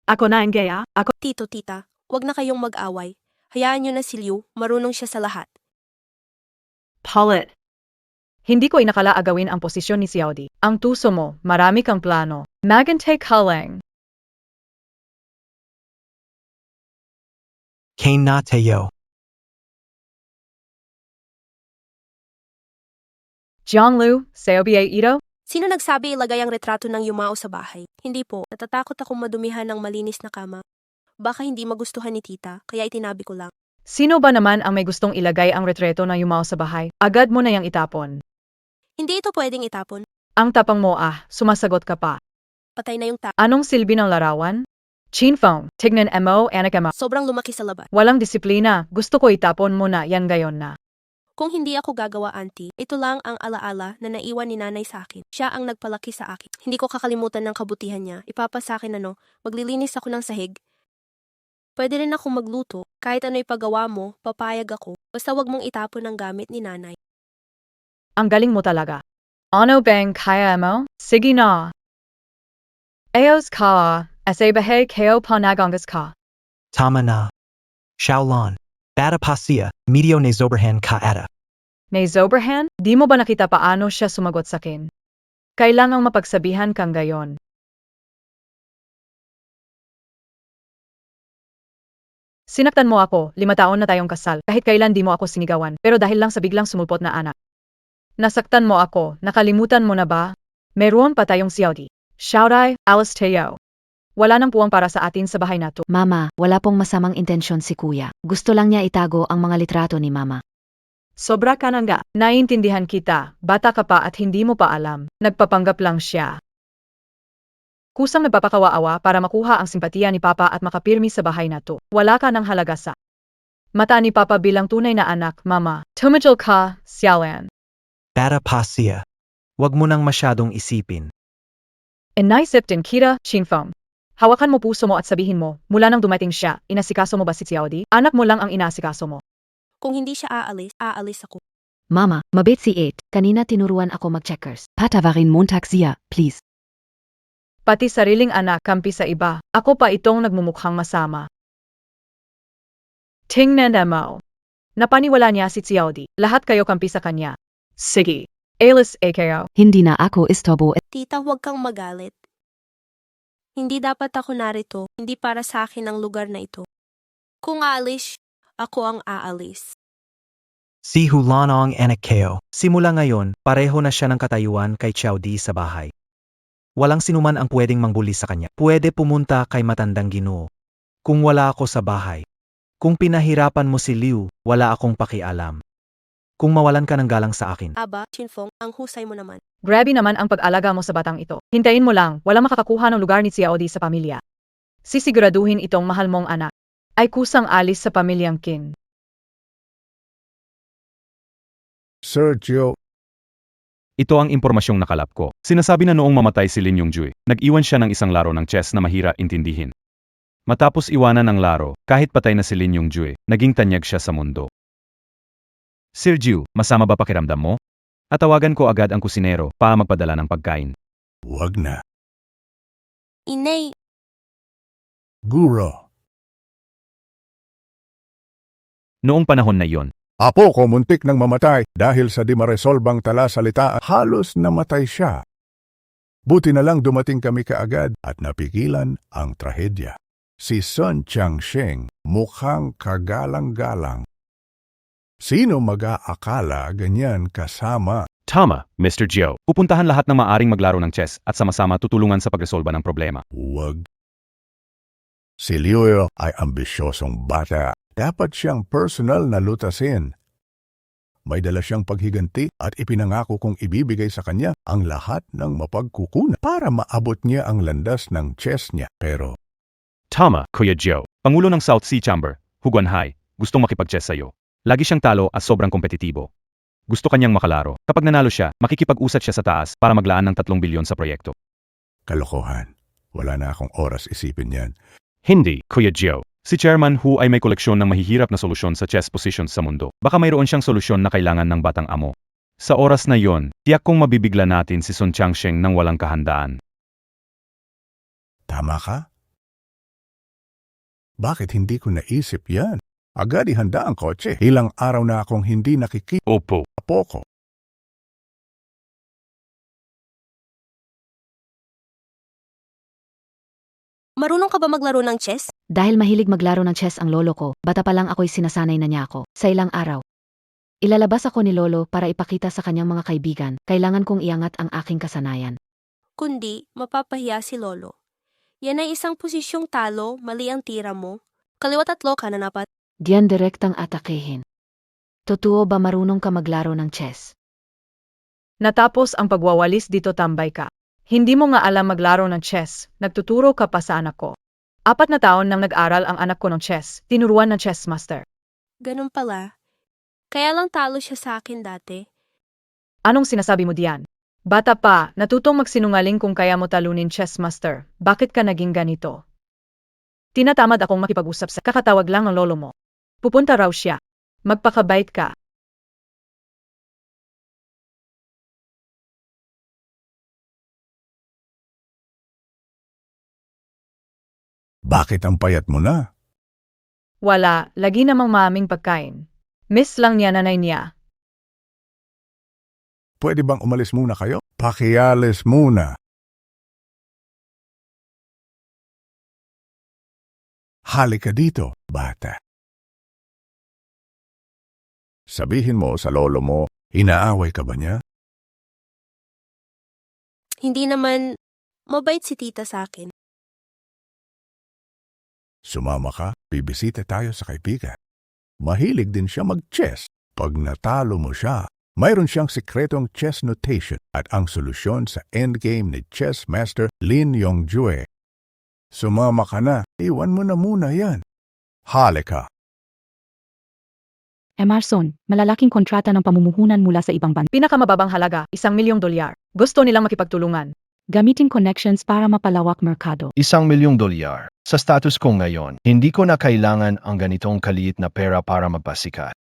Ako na ang yaya. Ako. Tito, tita, wag na kayong mag-away. Hayaan niyo na si Liu, marunong siya sa lahat. Paulette. Hindi ko inakala agawin ang posisyon ni Xiaodi. Ang tuso mo, marami kang plano. Magantay ka lang. Kane na tayo. Jianglu, Xiaobi ito? Sino nagsabi ilagay ang retrato ng Yumao sa bahay? Hindi po, natatakot akong madumihan ng malinis na kama. Baka hindi magustuhan ni tita, kaya itinabi ko lang. Sino ba naman ang may gustong ilagay ang retreto ng Yumao sa bahay? Agad mo na yang itapon. Hindi ito pwedeng itapon. Ang tapang mo sumasagot ka pa. Patay na yung Anong silbi ng larawan? Chinfeng, tignan mo, anak mo. Sobrang lumaki sa labas. Walang disiplina, gusto ko itapon mo na yan gayon na. Kung hindi ako gagawa, auntie, ito lang ang alaala na naiwan ni nanay sa akin. Siya ang nagpalaki sa akin. Hindi ko kakalimutan ng kabutihan niya. Ipapasakin maglilinis ako ng sahig. Pwede rin akong magluto. Kahit ano ipagawa mo, papayag ako. Basta wag mong itapon ang gamit ni nanay. Ang galing mo talaga. Ano bang kaya mo? Sige na. Ayos ka, asabahay kayo panagongas ka. Tama na. Shaolon. Bata pasia, medio ne zoberhan ka ata. Zoberhan, di mo ba nakita paano siya sumagot sa akin? Kailangang mapagsabihan kang gayon. Sinaktan mo ako, 5 taon na tayong kasal, kahit kailan di mo ako sinigawan, pero dahil lang sa biglang sumulpot na anak. Nasaktan mo ako, nakalimutan mo na ba? Meron pa tayong Xiaodi. Shoutai, alas tayo. Wala nang puwang para sa atin sa bahay na to. Mama, wala pong masamang intensyon si Kuya. Gusto lang niya itago ang mga litrato ni Mama. Sobra ka na nga. Naiintindihan kita, bata ka pa at hindi mo pa alam. Nagpapanggap lang siya. Kusang nagpapakawaawa para makuha ang simpatiya ni Papa at makapirmi sa bahay na to. Wala ka ng halaga sa mata ni Papa bilang tunay na anak, Mama. Tumigil ka, Xiaolan. Bata pasia. Wag mo nang masyadong isipin. Naisip din kita, Chinfeng. Hawakan mo puso mo at sabihin mo, mula nang dumating siya, inasikaso mo ba si Xiaodi? Anak mo lang ang inasikaso mo. Kung hindi siya aalis ako. Mama, mabait si 8. Kanina tinuruan ako mag-checkers. Patawarin Montag siya, please. Pati sariling anak kampi sa iba. Ako pa itong nagmumukhang masama. Tingnan mo. Napaniwala niya si Xiaodi. Lahat kayo kampi sa kanya. Sige. Alis kayo. Hindi na ako istobo. Tita, huwag kang magalit. Hindi dapat ako narito, hindi para sa akin ang lugar na ito. Kung aalis, ako ang aalis. Si Hulanong anak kayo. Simula ngayon, pareho na siya ng katayuan kay Xiaodi sa bahay. Walang sinuman ang pwedeng mangbuli sa kanya. Pwede pumunta kay matandang Ginoo. Kung wala ako sa bahay. Kung pinahirapan mo si Liu, wala akong pakialam. Kung mawalan ka ng galang sa akin. Aba, Chinfeng, ang husay mo naman. Grabe naman ang pag-alaga mo sa batang ito. Hintayin mo lang, walang makakakuha ng lugar ni Xiaodi sa pamilya. Sisiguraduhin itong mahal mong anak ay kusang alis sa pamilyang Qin. Sergio, Ito ang impormasyong nakalap ko. Sinasabi na noong mamatay si Lin Yongjue, nag-iwan siya ng isang laro ng chess na mahira intindihin. Matapos iwanan ang laro, kahit patay na si Lin Yongjue, naging tanyag siya sa mundo. Sergio, masama ba pakiramdam mo? At tawagan ko agad ang kusinero para magpadala ng pagkain. wag na. Inay, Guro. Noong panahon na iyon, Apo ko muntik nang mamatay dahil sa di maresolbang talasalitaan. Halos namatay siya. Buti na lang dumating kami kaagad at napigilan ang trahedya. Si Sun Changsheng mukhang kagalang-galang. Sino mag-aakala ganyan kasama? tama, Mr. Jiao. Pupuntahan lahat ng maaring maglaro ng chess at sama-sama tutulungan sa pagresolba ng problema. Huwag. Si Liu ay ambisyosong bata. Dapat siyang personal na lutasin. May dala siyang paghiganti at ipinangako kong ibibigay sa kanya ang lahat ng mapagkukunan para maabot niya ang landas ng chess niya. Pero Tama, Kuya Joe. Pangulo ng South Sea Chamber, Huguan Hai, gustong makipag-chess sa'yo. Lagi siyang talo at sobrang kompetitibo. Gusto kanyang makalaro. Kapag nanalo siya, makikipag-usat siya sa taas para maglaan ng 3 bilyon sa proyekto. kalokohan. Wala na akong oras isipin yan. Hindi, Kuya Joe. Si Chairman Hu ay may koleksyon ng mahihirap na solusyon sa chess positions sa mundo. Baka mayroon siyang solusyon na kailangan ng batang amo. Sa oras na yon, tiyak kong mabibigla natin si Sun Changsheng nang walang kahandaan. Tama ka? Bakit hindi ko naisip yan? Agad ihanda ang kotse. Ilang araw na akong hindi nakikita Opo. ko. Marunong ka ba maglaro ng chess? Dahil mahilig maglaro ng chess ang lolo ko, bata pa lang ako'y sinasanay na niya ako. Sa ilang araw, ilalabas ako ni lolo para ipakita sa kanyang mga kaibigan, kailangan kong iangat ang aking kasanayan. Kundi, mapapahiya si Lolo. Yan ay isang posisyong talo, mali ang tira mo. Kaliwat at loka na napat. Diyan direktang atakehin. Totoo ba marunong ka maglaro ng chess? Natapos ang pagwawalis dito tambay ka. Hindi mo nga alam maglaro ng chess, nagtuturo ka pa sa anak ko. 4 na taon nang nag-aral ang anak ko ng chess, tinuruan ng chess master. Ganun pala. Kaya lang talo siya sa akin dati. Anong sinasabi mo diyan? Bata pa, natutong magsinungaling kung kaya mo talunin chess master. Bakit ka naging ganito? Tinatamad akong makipag-usap sa kakatawag lang ng lolo mo. Pupunta raw siya. Magpakabait ka. Bakit ang payat mo na? Wala, lagi namang maaming pagkain. Miss lang niya nanay niya. Pwede bang umalis muna kayo? Pakialis muna. Halika dito, bata. Sabihin mo sa lolo mo, inaaway ka ba niya? Hindi naman mabait si tita sa akin. Sumama ka, bibisita tayo sa kaibigan. Mahilig din siya mag-chess. Pag natalo mo siya, mayroon siyang sikretong chess notation at ang solusyon sa endgame ni Chess Master Lin Yongjue. Sumama ka na, iwan mo na muna yan. Halika. Emerson, malalaking kontrata ng pamumuhunan mula sa ibang bansa. Pinakamababang halaga, $1,000,000. Gusto nilang makipagtulungan. Gamitin connections para mapalawak merkado. $1,000,000. Sa status ko ngayon, hindi ko na kailangan ang ganitong kaliit na pera para magpasikat.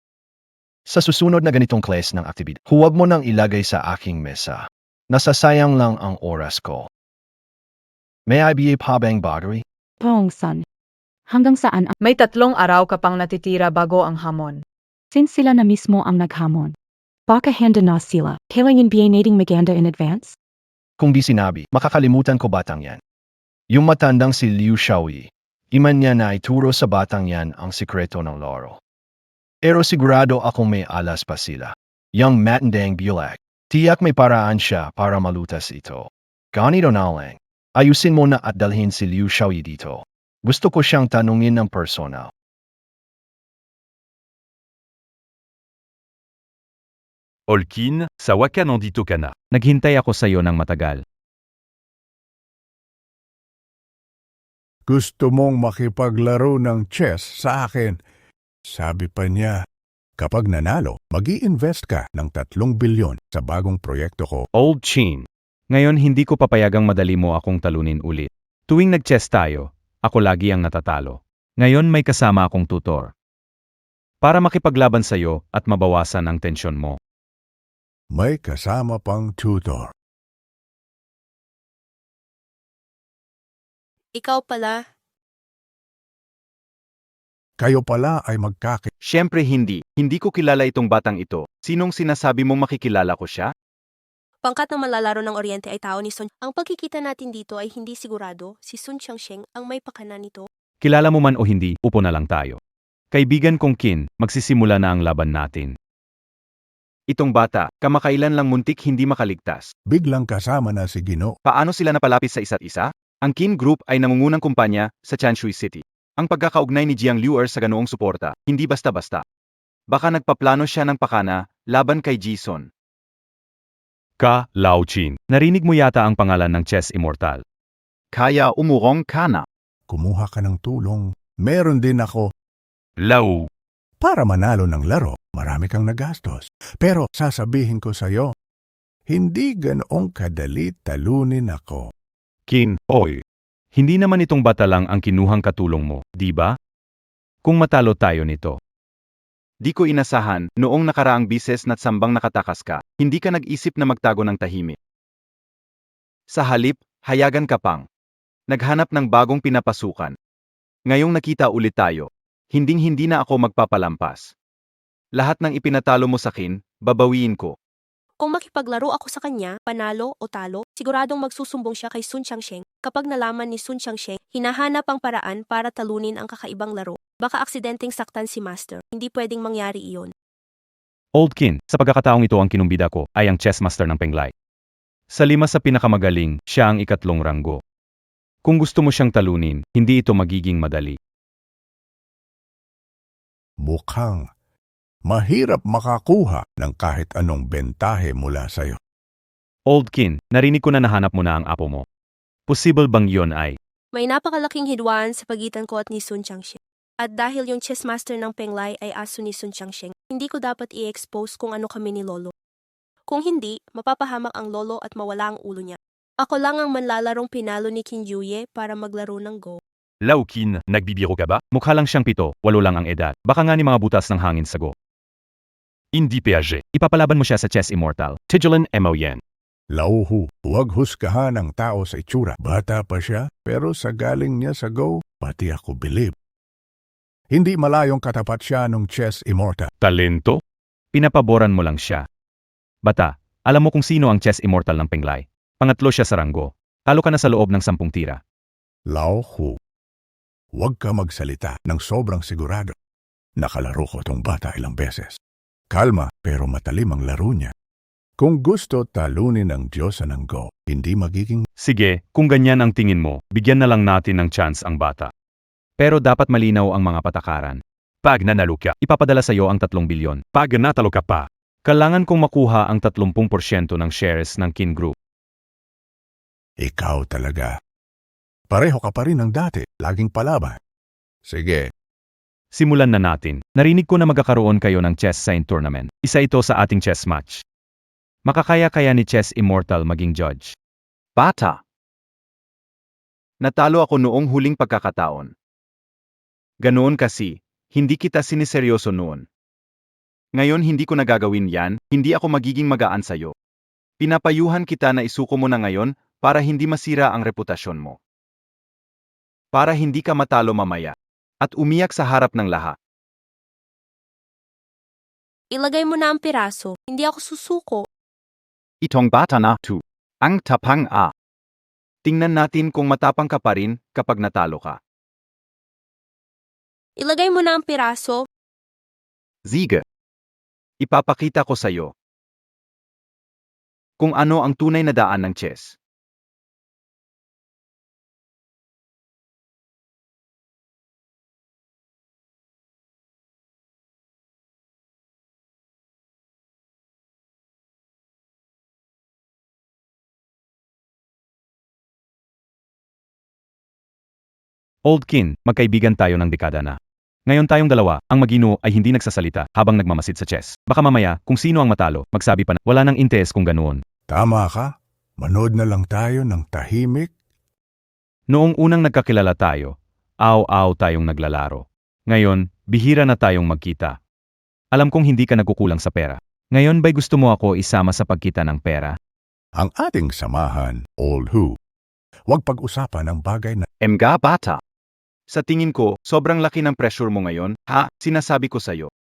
Sa susunod na ganitong class ng aktibidad, huwag mo nang ilagay sa aking mesa. Nasasayang lang ang oras ko. May I be a pabang bagay? Pong son. Hanggang saan ang May 3 araw ka pang natitira bago ang hamon. since sila na mismo ang naghamon? Baka handa na sila. Kailangan ba nating maganda in advance? Kung di sinabi, makakalimutan ko batang yan. Yung matandang si Liu Shaoyi, iman niya na ituro sa batang yan ang sikreto ng laro. Pero sigurado akong may alas pa sila. Yung matandang bulak, tiyak may paraan siya para malutas ito. Ganito na lang, ayusin mo na at dalhin si Liu Shaoyi dito. Gusto ko siyang tanungin ng personal. Olkin, sa Waka nandito ka na. Naghintay ako sa iyo ng matagal. Gusto mong makipaglaro ng chess sa akin? Sabi pa niya, kapag nanalo, mag-i-invest ka ng 3 bilyon sa bagong proyekto ko. Old Chin. Ngayon hindi ko papayagang madali mo akong talunin ulit. Tuwing nag-chess tayo, ako lagi ang natatalo. Ngayon may kasama akong tutor. Para makipaglaban sa iyo at mabawasan ang tensyon mo. May kasama pang tutor. Ikaw pala. Kayo pala ay Siyempre hindi. Hindi ko kilala itong batang ito. Sinong sinasabi mong makikilala ko siya? Pangkat na malalaro ng Oriente ay tao ni Sun. Ang pagkikita natin dito ay hindi sigurado. Si Sun Changsheng ang may pakana nito. Kilala mo man o hindi, upo na lang tayo. Kaibigan kong Qin, magsisimula na ang laban natin. Itong bata, kamakailan lang muntik hindi makaligtas. biglang kasama na si Gino. Paano sila napalapit sa isa't isa? Ang Qin Group ay nangungunang kumpanya sa Chanshui City. Ang pagkakaugnay ni Jiang Liuer sa ganoong suporta, hindi basta-basta. Baka nagpaplano siya ng pakana laban kay Jason. Ka, Lao Chin. Narinig mo yata ang pangalan ng chess immortal. Kaya umurong ka na. Kumuha ka ng tulong. Meron din ako. Lao. Para manalo ng laro, marami kang nagastos. Pero sasabihin ko sa'yo, hindi ganoong kadali talunin ako. Kin, oy. Hindi naman itong bata lang ang kinuhang katulong mo, di ba? Kung matalo tayo nito. Di ko inasahan, noong nakaraang bises na't sambang nakatakas ka, hindi ka nag-isip na magtago ng tahimik. Sa halip, hayagan ka pang. Naghanap ng bagong pinapasukan. Ngayong nakita ulit tayo, hinding-hindi na ako magpapalampas. Lahat ng ipinatalo mo sakin, babawiin ko. Kung makipaglaro ako sa kanya, panalo o talo, siguradong magsusumbong siya kay Sun Changsheng. Kapag nalaman ni Sun Changsheng, hinahanap ang paraan para talunin ang kakaibang laro. Baka aksidenteng saktan si Master. Hindi pwedeng mangyari iyon. Old Kin, sa pagkakataong ito ang kinumbida ko ay ang chess master ng Penglai. Sa 5 sa pinakamagaling, siya ang 3 ranggo. Kung gusto mo siyang talunin, hindi ito magiging madali. Mukhang mahirap makakuha ng kahit anong bentahe mula sa'yo. Old Kin, narinig ko na nahanap mo na ang apo mo. Posible bang yon ay? May napakalaking hidwaan sa pagitan ko at ni Sun Changsheng. At dahil yung chess master ng Penglai ay aso ni Sun Changsheng, hindi ko dapat i-expose kung ano kami ni Lolo. Kung hindi, mapapahamak ang Lolo at mawala ang ulo niya. Ako lang ang manlalarong pinalo ni Qin Yuye para maglaro ng Go. Lao Kin, nagbibiro ka ba? Mukha lang siyang 7, 8 lang ang edad. Baka nga ni mga butas ng hangin sa Go. Hindi Piaget. Ipapalaban mo siya sa chess immortal. Tijulan Mo Yen. Lauhu, huwag husgahan ang tao sa itsura. Bata pa siya, pero sa galing niya sa Go, pati ako bilib. Hindi malayong katapat siya ng chess immortal. Talento? Pinapaboran mo lang siya. Bata, alam mo kung sino ang chess immortal ng Penglai. Pangatlo siya sa ranggo. Talo ka na sa loob ng 10 tira. Lauhu, huwag ka magsalita ng sobrang sigurado. Nakalaro ko tong bata ilang beses. Kalma, pero matalim ang laro niya. Kung gusto talunin ng Diyosa ng Go, hindi magiging... Sige, kung ganyan ang tingin mo, bigyan na lang natin ng chance ang bata. Pero dapat malinaw ang mga patakaran. Pag nanalo ka, ipapadala sa iyo ang 3 bilyon. Pag natalo ka pa, kailangan kong makuha ang 30% ng shares ng Kin Group. Ikaw talaga. Pareho ka pa rin ng dati, laging palaban. Sige, Simulan na natin. Narinig ko na magkakaroon kayo ng chess sign tournament. Isa ito sa ating chess match. Makakaya kaya ni Chess Immortal maging judge? Bata! Natalo ako noong huling pagkakataon. Ganoon kasi, hindi kita siniseryoso noon. Ngayon hindi ko nagagawin yan, hindi ako magiging magaan sa'yo. Pinapayuhan kita na isuko mo na ngayon para hindi masira ang reputasyon mo. Para hindi ka matalo mamaya. At umiyak sa harap ng lahat. Ilagay mo na ang piraso, hindi ako susuko. Itong bata na to. Ang tapang a. Tingnan natin kung matapang ka pa rin kapag natalo ka. Ilagay mo na ang piraso. Ziga. Ipapakita ko sa'yo kung ano ang tunay na daan ng chess. Old Kin, magkaibigan tayo ng dekada na. Ngayon tayong dalawa, ang magino ay hindi nagsasalita habang nagmamasid sa chess. Baka mamaya, kung sino ang matalo, magsabi pa na wala nang interes kung ganoon. tama ka. Manood na lang tayo ng tahimik. Noong unang nagkakilala tayo, aw-aw tayong naglalaro. Ngayon, bihira na tayong magkita. Alam kong hindi ka nagkukulang sa pera. Ngayon ba'y gusto mo ako isama sa pagkita ng pera? Ang ating samahan, Old Who. Huwag pag-usapan ang bagay na Emga bata. Sa tingin ko, sobrang laki ng pressure mo ngayon, ha? Sinasabi ko sa'yo.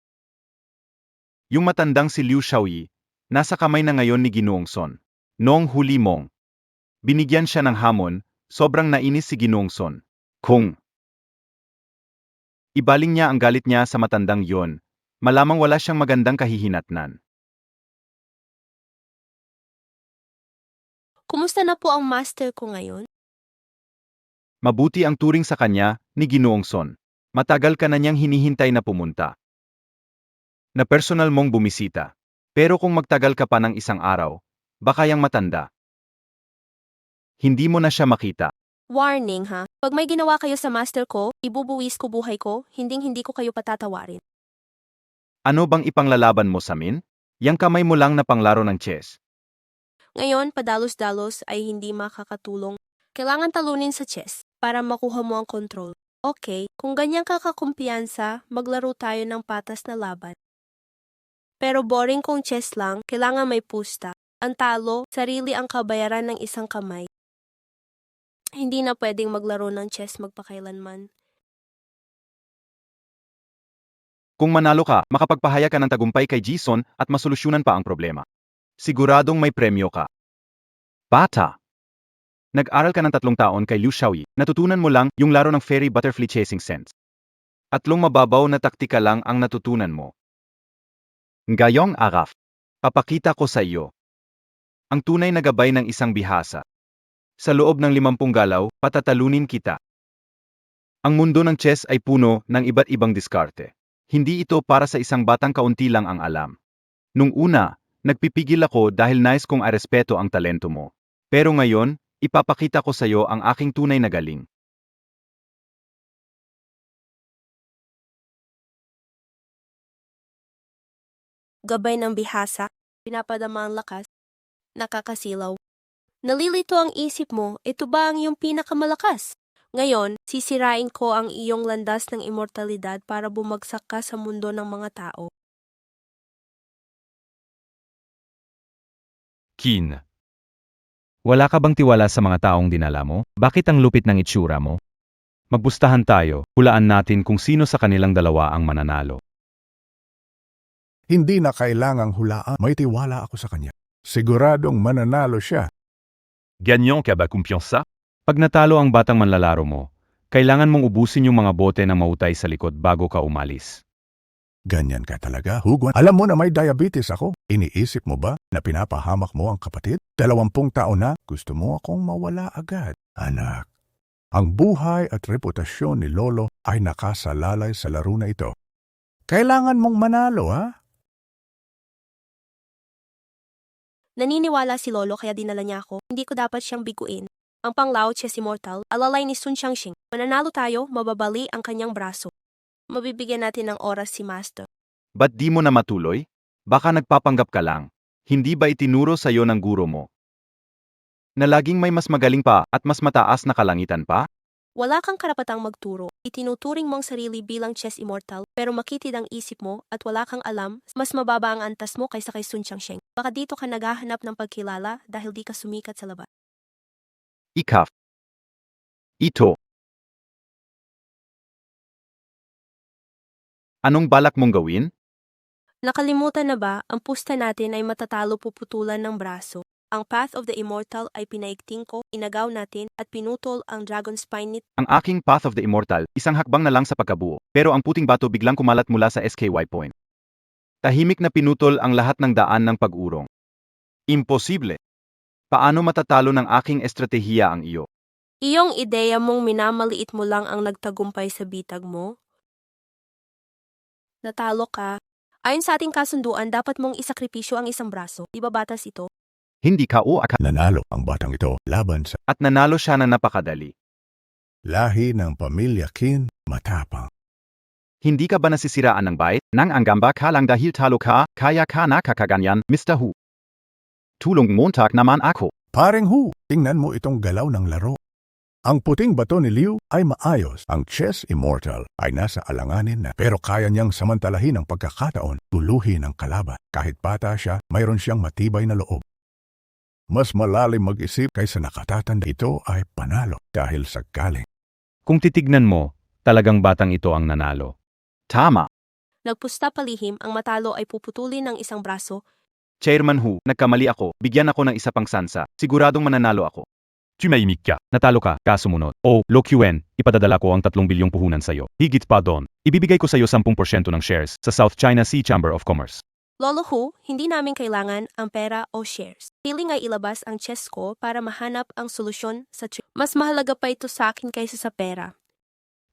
Yung matandang si Liu Shaoyi, nasa kamay na ngayon ni Ginoong Son. Noong huli mong binigyan siya ng hamon, sobrang nainis si Ginoong Son. Kung ibaling niya ang galit niya sa matandang yon, malamang wala siyang magandang kahihinatnan. Kumusta na po ang master ko ngayon? Mabuti ang turing sa kanya ni Ginoong Son. Matagal ka na niyang hinihintay na pumunta. na personal mong bumisita. Pero kung magtagal ka pa ng isang araw, baka yang matanda. Hindi mo na siya makita. Warning ha, pag may ginawa kayo sa master ko, ibubuwis ko buhay ko, hindi ko kayo patatawarin. Ano bang ipanglalaban mo sa min? Yang kamay mo lang na panglaro ng chess. Ngayon, padalos-dalos ay hindi makakatulong. Kailangan talunin sa chess para makuha mo ang control. Okay, kung ganyan ka kakumpiyansa, maglaro tayo ng patas na laban. Pero boring kung chess lang, kailangan may pusta. Ang talo, sarili ang kabayaran ng isang kamay. Hindi na pwedeng maglaro ng chess magpakailanman. Kung manalo ka, makapagpahaya ka ng tagumpay kay Jason at masolusyonan pa ang problema. Siguradong may premyo ka. Bata! Nag-aral ka ng 3 taon kay Liu Xiaoyi, natutunan mo lang yung laro ng fairy butterfly chasing sense. Atlong mababaw na taktika lang ang natutunan mo. Ngayong araf, papakita ko sa iyo ang tunay na gabay ng isang bihasa. Sa loob ng 50 galaw, patatalunin kita. Ang mundo ng chess ay puno ng iba't ibang diskarte. Hindi ito para sa isang batang kaunti lang ang alam. Nung una, nagpipigil ako dahil nais kong arespeto ang talento mo. Pero ngayon, ipapakita ko sa iyo ang aking tunay na galing. Gabay ng bihasa, pinapadama ang lakas, nakakasilaw. Nalilito ang isip mo, ito ba ang iyong pinakamalakas? Ngayon, sisirain ko ang iyong landas ng immortalidad para bumagsak ka sa mundo ng mga tao. Qin. Wala ka bang tiwala sa mga taong dinala mo? Bakit ang lupit ng itsura mo? Magpustahan tayo, hulaan natin kung sino sa kanilang dalawa ang mananalo. Hindi na kailangang hulaan. May tiwala ako sa kanya. Siguradong mananalo siya. Ganyan ka ba kumpiyansa? Pag natalo ang batang manlalaro mo, kailangan mong ubusin yung mga bote na mautay sa likod bago ka umalis. Ganyan ka talaga, Hugon. Alam mo na may diabetes ako. Iniisip mo ba na pinapahamak mo ang kapatid? 20 taon na, gusto mo akong mawala agad. Anak, ang buhay at reputasyon ni Lolo ay nakasalalay sa laro na ito. Kailangan mong manalo, ha? Naniniwala si Lolo kaya dinala niya ako. Hindi ko dapat siyang biguin. Ang Panglao Chess Immortal, alalay ni Sun Xiangxing. Mananalo tayo, mababali ang kanyang braso. Mabibigyan natin ng oras si Master. Ba't di mo na matuloy? Baka nagpapanggap ka lang. Hindi ba itinuro sa iyo ng guro mo na laging may mas magaling pa at mas mataas na kalangitan pa? Wala kang karapatang magturo. Itinuturing mong sarili bilang Chess Immortal, pero makitid ang isip mo at wala kang alam, mas mababa ang antas mo kaysa kay Sun Xiangxing. Baka dito ka naghahanap ng pagkilala dahil di ka sumikat sa labas. Ikaf. Ito. Anong balak mong gawin? Nakalimutan na ba, ang pusta natin ay matatalo puputulan ng braso. Ang Path of the Immortal ay pinaigting ko, inagaw natin, at pinutol ang Dragon Spine nito. Ang aking Path of the Immortal, isang hakbang na lang sa pagkabuo, pero ang puting bato biglang kumalat mula sa SKY point. Tahimik na pinutol ang lahat ng daan ng pag-urong. Imposible. Paano matatalo ng aking estratehiya ang iyo? Iyong ideya mong minamaliit mo lang ang nagtagumpay sa bitag mo? Natalo ka. Ayon sa ating kasunduan, dapat mong isakripisyo ang isang braso. Ibabatas ito. Hindi ka o aka. Nanalo ang batang ito laban sa At nanalo siya na napakadali. lahi ng pamilya Qin, matapang. Hindi ka ba nasisiraan ng bait? Nang ang gamba ka lang dahil talo ka, kaya ka na kakaganyan, Mr. Hu. Tulong montak naman ako. Paring Hu, tingnan mo itong galaw ng laro. Ang puting bato ni Liu ay maayos. Ang Chess Immortal ay nasa alanganin na, pero kaya niyang samantalahin ang pagkakataon, tuluhin ang kalaban. Kahit bata siya, mayroon siyang matibay na loob. Mas malalim mag-isip kaysa nakatatanda. Ito ay panalo dahil sa galing. Kung titignan mo, talagang batang ito ang nanalo. Tama. Nagpusta palihim, ang matalo ay puputulin ng isang braso. Chairman Hu, nagkamali ako. Bigyan ako ng isa pang sansa. Siguradong mananalo ako. Tumahimik ka. Natalo ka, kasumunod. O, Lo Quen, ipadadala ko ang 3 bilyong puhunan sa'yo. Higit pa doon. Ibibigay ko sa'yo 10% ng shares sa South China Sea Chamber of Commerce. Lolo Hu, hindi namin kailangan ang pera o shares. Piling ay ilabas ang chess ko para mahanap ang solusyon sa Mas mahalaga pa ito sa akin kaysa sa pera.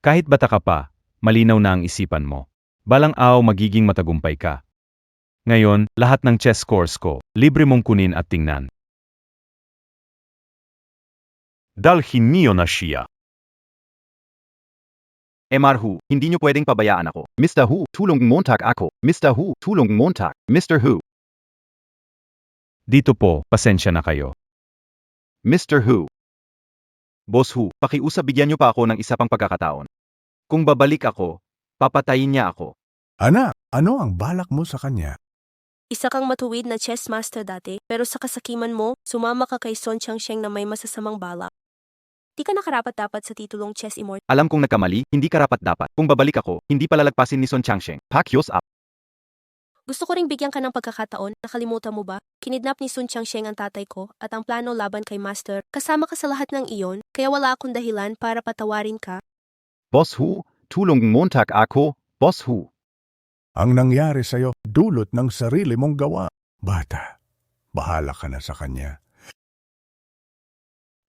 Kahit bata ka pa, malinaw na ang isipan mo. Balang araw magiging matagumpay ka. Ngayon, lahat ng chess scores ko, libre mong kunin at tingnan. Dalhin niyo na siya. Mr. Hu, hindi niyo pwedeng pabayaan ako. Mr. Hu, tulong montak ako. Mr. Hu, tulong montak. Mr. Hu. Dito po, pasensya na kayo. Mr. Hu. Boss Hu, pakiusap bigyan niyo pa ako ng isa pang pagkakataon. Kung babalik ako, papatayin niya ako. Anak, ano ang balak mo sa kanya? Isa kang matuwid na chess master dati, pero sa kasakiman mo, sumama ka kay Son Changsheng na may masasamang balak. Di ka nakarapat-dapat sa titulong chess immortal. Alam kong nagkamali, hindi karapat-dapat. Kung babalik ako, hindi palalagpasin ni Son Changsheng. Pack yours up. Gusto ko ring bigyan ka ng pagkakataon, nakalimutan mo ba? Kinidnap ni Sun Changsheng ang tatay ko at ang plano laban kay Master, kasama ka sa lahat ng iyon, kaya wala akong dahilan para patawarin ka. Boss Hu, tulong montak ako. Boss Hu. Ang nangyari sa'yo, dulot ng sarili mong gawa. Bata, bahala ka na sa kanya.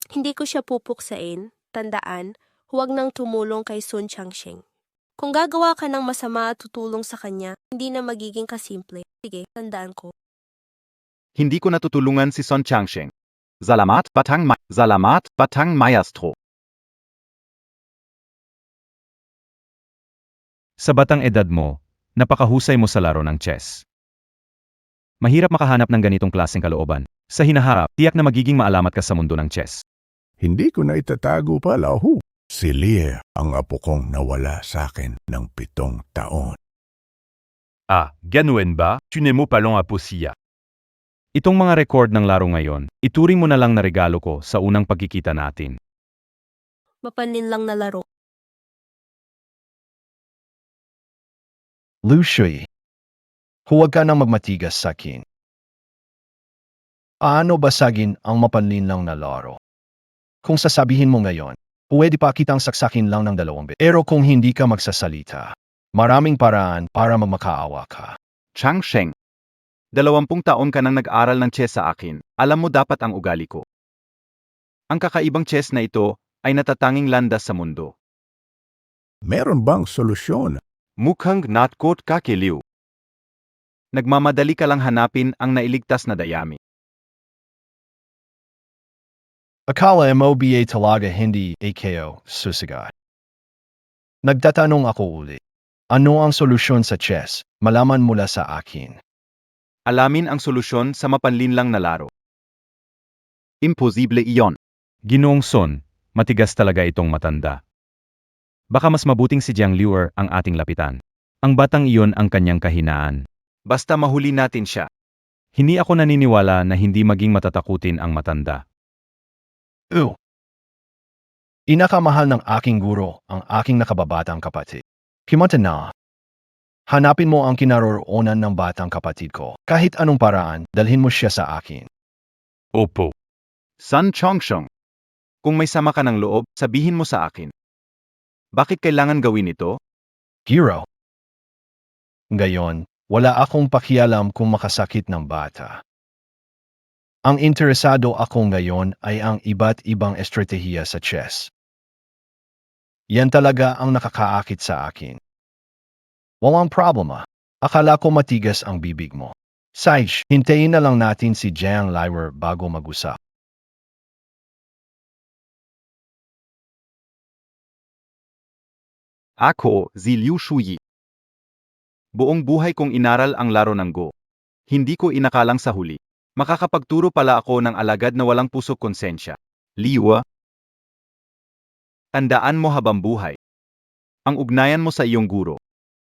Hindi ko siya pupuksain, tandaan, huwag nang tumulong kay Sun Changsheng. Kung gagawa ka ng masama at tutulong sa kanya, hindi na magiging kasimple. Sige, tandaan ko. Hindi ko natutulungan si Son Changsheng. Salamat, Batang Maestro. Sa batang edad mo, napakahusay mo sa laro ng chess. Mahirap makahanap ng ganitong klaseng kalooban. Sa hinaharap, tiyak na magiging maalamat ka sa mundo ng chess. Hindi ko na itatago pa, Lahu. Si Lie, ang apo kong nawala sa akin ng 7 taon. Ah, ganun ba? Tu ne mo palong aposiya. Itong mga record ng laro ngayon, ituring mo na lang na regalo ko sa unang pagkikita natin. Mapanin lang na laro. Lu Shui, huwag ka nang magmatigas sa akin. Paano basagin ang mapanlin lang na laro? Kung sasabihin mo ngayon, pwede pa kitang saksakin lang ng 2 beses. Pero kung hindi ka magsasalita, maraming paraan para mamakaawa ka. Changsheng. 20 taon ka nang nag-aral ng chess sa akin. Alam mo dapat ang ugali ko. Ang kakaibang chess na ito ay natatanging landas sa mundo. Meron bang solusyon? Mukhang natkot ka kiliw. Nagmamadali ka lang hanapin ang nailigtas na dayami. Akala MOBA talaga hindi AKO susigat. Nagtatanong ako uli. Ano ang solusyon sa chess? Malaman mula sa akin. Alamin ang solusyon sa mapanlinlang na laro. Imposible iyon. Ginoong Son, matigas talaga itong matanda. Baka mas mabuting si Jiang Liuer ang ating lapitan. Ang batang iyon ang kanyang kahinaan. Basta mahuli natin siya. Hindi ako naniniwala na hindi maging matatakutin ang matanda. Inakamahal ng aking guro ang aking nakababatang kapatid. Kimanta na. Hanapin mo ang kinaroroonan ng batang kapatid ko. Kahit anong paraan, dalhin mo siya sa akin. Opo. Sun Chongsheng. Kung may sama ka ng loob, sabihin mo sa akin. Bakit kailangan gawin ito? Hero. Ngayon, wala akong pakialam kung makasakit ng bata. Ang interesado ako ngayon ay ang iba't ibang estratehiya sa chess. Yan talaga ang nakakaakit sa akin. Walang problema. Akala ko matigas ang bibig mo. Sage, hintayin na lang natin si Jiang Liuer bago mag-usap. Ako, si Liu Shuyi. Buong buhay kong inaral ang laro ng Go. Hindi ko inakalang sa huli. Makakapagturo pala ako ng alagad na walang pusok konsensya. Liwa. Tandaan mo habang buhay. Ang ugnayan mo sa iyong guro.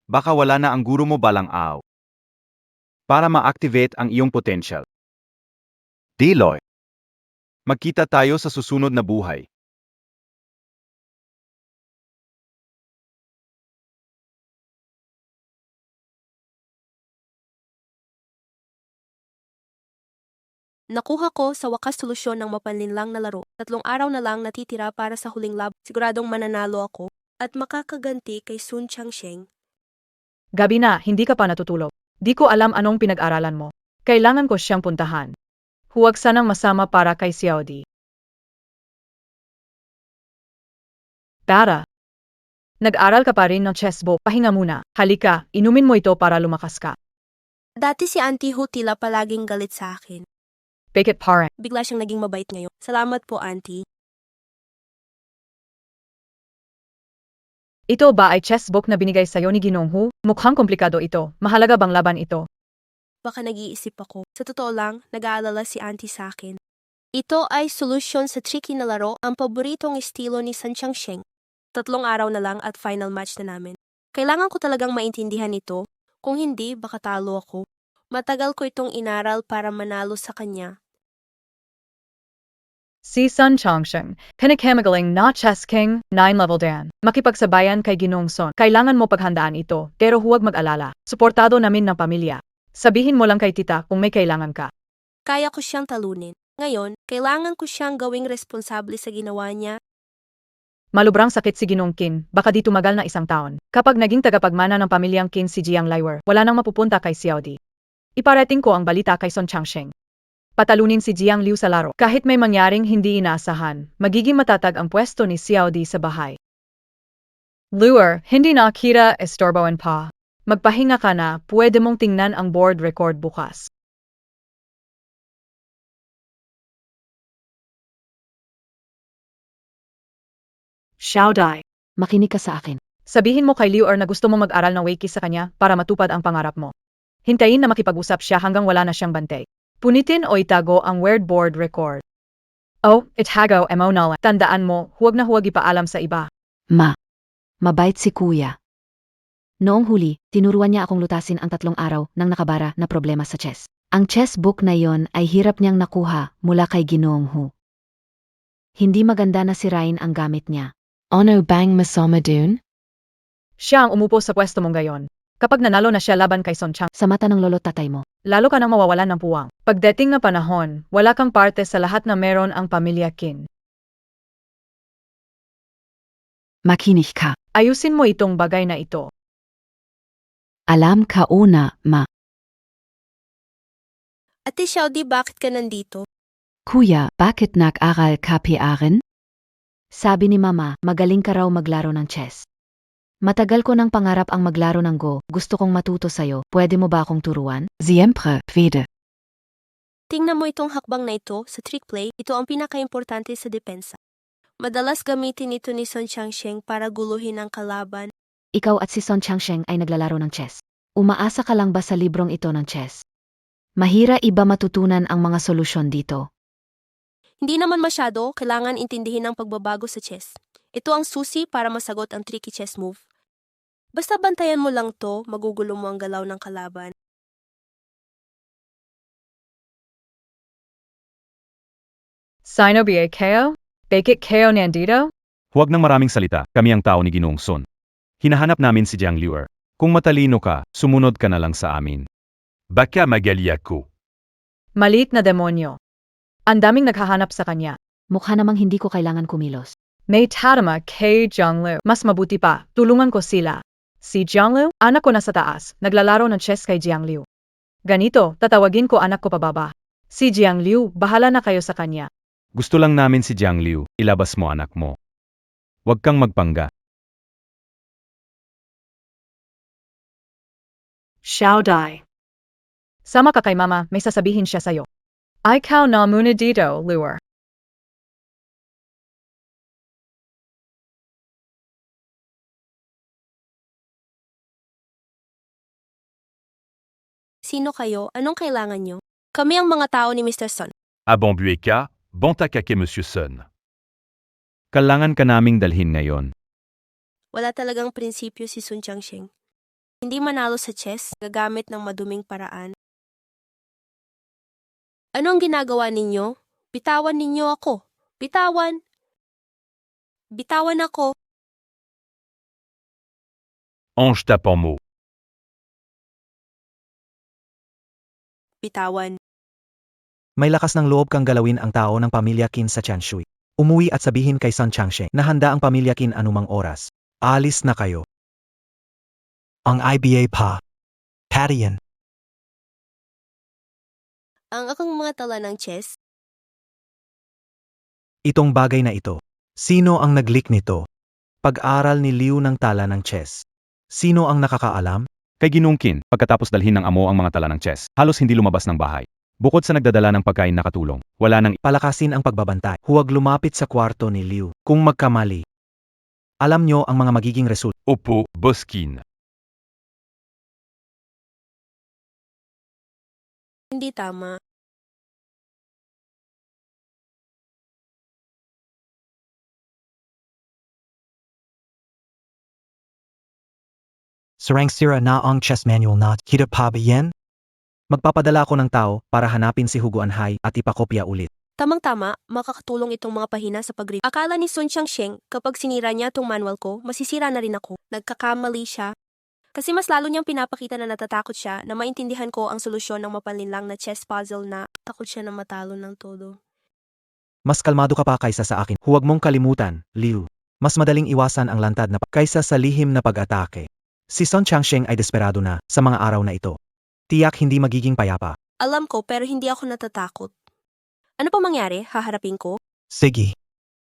Baka wala na ang guro mo balang araw. Para ma-activate ang iyong potential. Deloy. Magkita tayo sa susunod na buhay. Nakuha ko sa wakas solusyon ng mapanlinlang na laro. 3 araw na lang natitira para sa huling lab. Siguradong mananalo ako at makakaganti kay Sun Changsheng. Gabi na, hindi ka pa natutulog. Di ko alam anong pinag-aralan mo. Kailangan ko siyang puntahan. Huwag sanang masama para kay Xiaodi. Para. Nag-aral ka pa rin ng chessbook. Pahinga muna. Halika, inumin mo ito para lumakas ka. Dati si Auntie Hu tila palaging galit sa akin. Bakit parang? Bigla siyang naging mabait ngayon. Salamat po, Auntie. Ito ba ay chessbook na binigay sa'yo ni Ginoong Hu? Mukhang komplikado ito. Mahalaga bang laban ito? Baka nag-iisip ako. Sa totoo lang, nag-aalala si Auntie sa akin. Ito ay solusyon sa tricky na laro, ang paboritong estilo ni Sun Changsheng. 3 araw na lang at final match na namin. Kailangan ko talagang maintindihan ito. Kung hindi, baka talo ako. Matagal ko itong inaral para manalo sa kanya. Si Sun Changsheng, pinakamagaling na chess king, 9-level dan. Makipagsabayan kay Ginoong Sun. Kailangan mo paghandaan ito, pero huwag mag-alala. Suportado namin ng pamilya. Sabihin mo lang kay tita kung may kailangan ka. Kaya ko siyang talunin. Ngayon, kailangan ko siyang gawing responsable sa ginawa niya. Malubrang sakit si Ginoong Qin, baka di tumagal na 1 taon. Kapag naging tagapagmana ng pamilyang Qin si Jiang Liwer, wala nang mapupunta kay Xiao Di. Iparating ko ang balita kay Sun Changsheng. Patalunin si Jiang Liu sa laro. Kahit may mangyaring hindi inaasahan, magiging matatag ang pwesto ni Xiao Di sa bahay. Liwer, hindi na kita estorboan pa. Magpahinga ka na, pwede mong tingnan ang board record bukas. Xiao Dai. Makinig ka sa akin. Sabihin mo kay Liwer na gusto mo mag-aral ng Weiqi sa kanya para matupad ang pangarap mo. Hintayin na makipag-usap siya hanggang wala na siyang bantay. Punitin o itago ang word board record. O, itago mo na lang. Tandaan mo, huwag na huwag ipaalam sa iba. Mabait si kuya. Noong huli, tinuruan niya akong lutasin ang 3 araw ng nakabara na problema sa chess. Ang chess book na yon ay hirap niyang nakuha mula kay Ginoong Hu. Hindi maganda na sirain ang gamit niya. Ono bang masomadun? Siya ang umupo sa pwesto mong gayon. Kapag nanalo na siya laban kay Sun Chang, Sa mata ng lolo't tatay mo. lalo ka nang mawawalan ng puwang. Pagdating na panahon, wala kang parte sa lahat na meron ang pamilya Qin. Makinig ka. Ayusin mo itong bagay na ito. Alam ka una, ma. Ate Xiaodi, bakit ka nandito? Kuya, bakit nag-aral ka PRN? Sabi ni mama, magaling ka raw maglaro ng chess. Matagal ko ng pangarap ang maglaro ng Go. Gusto kong matuto sa'yo. Pwede mo ba akong turuan? Siempre, pwede. Tingnan mo itong hakbang na ito sa trick play. Ito ang pinakaimportante sa depensa. Madalas gamitin ito ni Sun Changsheng para guluhin ang kalaban. Ikaw at si Sun Changsheng ay naglalaro ng chess. Umaasa ka lang ba sa librong ito ng chess? Mahira iba matutunan ang mga solusyon dito. Hindi naman masyado, kailangan intindihin ang pagbabago sa chess. Ito ang susi para masagot ang tricky chess move. Basta bantayan mo lang to, magugulo mo ang galaw ng kalaban. Sino ba kayo? Bakit kayo nandito? Huwag nang maraming salita, kami ang tao ni Ginoong Sun. Hinahanap namin si Jiang Liwer. Kung matalino ka, sumunod ka na lang sa amin. Baka magali ako. Maliit na demonyo. Ang daming naghahanap sa kanya. Mukha namang hindi ko kailangan kumilos. May tadama kay Jianglu. Mas mabuti pa, tulungan ko sila. Si Jianglu, anak ko nasa taas, naglalaro ng chess kay Jianglu. Ganito, tatawagin ko anak ko pababa. Si Jianglu, bahala na kayo sa kanya. Gusto lang namin si Jiang Liu, ilabas mo anak mo. Huwag kang magpangga. Xiao Dai. Sama ka kay mama, may sasabihin siya sa'yo. Ikaw na muna dito, Liwer. Sino kayo? Anong kailangan nyo? Kami ang mga tao ni Mr. Sun. Ah bon bueka, bon takake Monsieur Sun. Kailangan ka naming dalhin ngayon. Wala talagang prinsipyo si Sun Changsheng. Hindi manalo sa chess, gagamit ng maduming paraan. Ano ang ginagawa ninyo? Bitawan ninyo ako. Bitawan! Bitawan ako! Ange tape en mots. Bitawan. May lakas ng loob kang galawin ang tao ng pamilya Qin sa Chanshui. Umuwi at sabihin kay Sun Changsheng na handa ang pamilya Qin anumang oras. Alis na kayo. Ang IBA pa. Padian. Ang akong mga tala ng chess, Itong bagay na ito. Sino ang nag-leak nito? Pag-aral ni Liu ng tala ng chess. Sino ang nakakaalam? Kay Ginoong Qin, pagkatapos dalhin ng amo ang mga tala ng chess, halos hindi lumabas ng bahay. Bukod sa nagdadala ng pagkain na katulong, wala nang Palakasin ang pagbabantay. Huwag lumapit sa kwarto ni Liu. Kung magkamali, alam nyo ang mga magiging resulta. Opo, Boss Qin. Hindi tama. Sarang sira na ang chess manual na. Kita pa ba yan? Magpapadala ako ng tao para hanapin si Hugo Anhai at ipakopya ulit. Tamang-tama, makakatulong itong mga pahina sa pag-review. Akala ni Sun Xiangsheng, kapag sinira niya itong manual ko, masisira na rin ako. Nagkakamali siya. Kasi mas lalo niyang pinapakita na natatakot siya na maintindihan ko ang solusyon ng mapalinlang na chess puzzle na takot siya na matalo ng todo. Mas kalmado ka pa kaysa sa akin. Huwag mong kalimutan, Liu. Mas madaling iwasan ang lantad na kaysa sa lihim na pag-atake. Si Sun Xiangsheng ay desperado na sa mga araw na ito. Tiyak hindi magiging payapa. Alam ko pero hindi ako natatakot. Ano pa mangyari? Haharapin ko? Sige.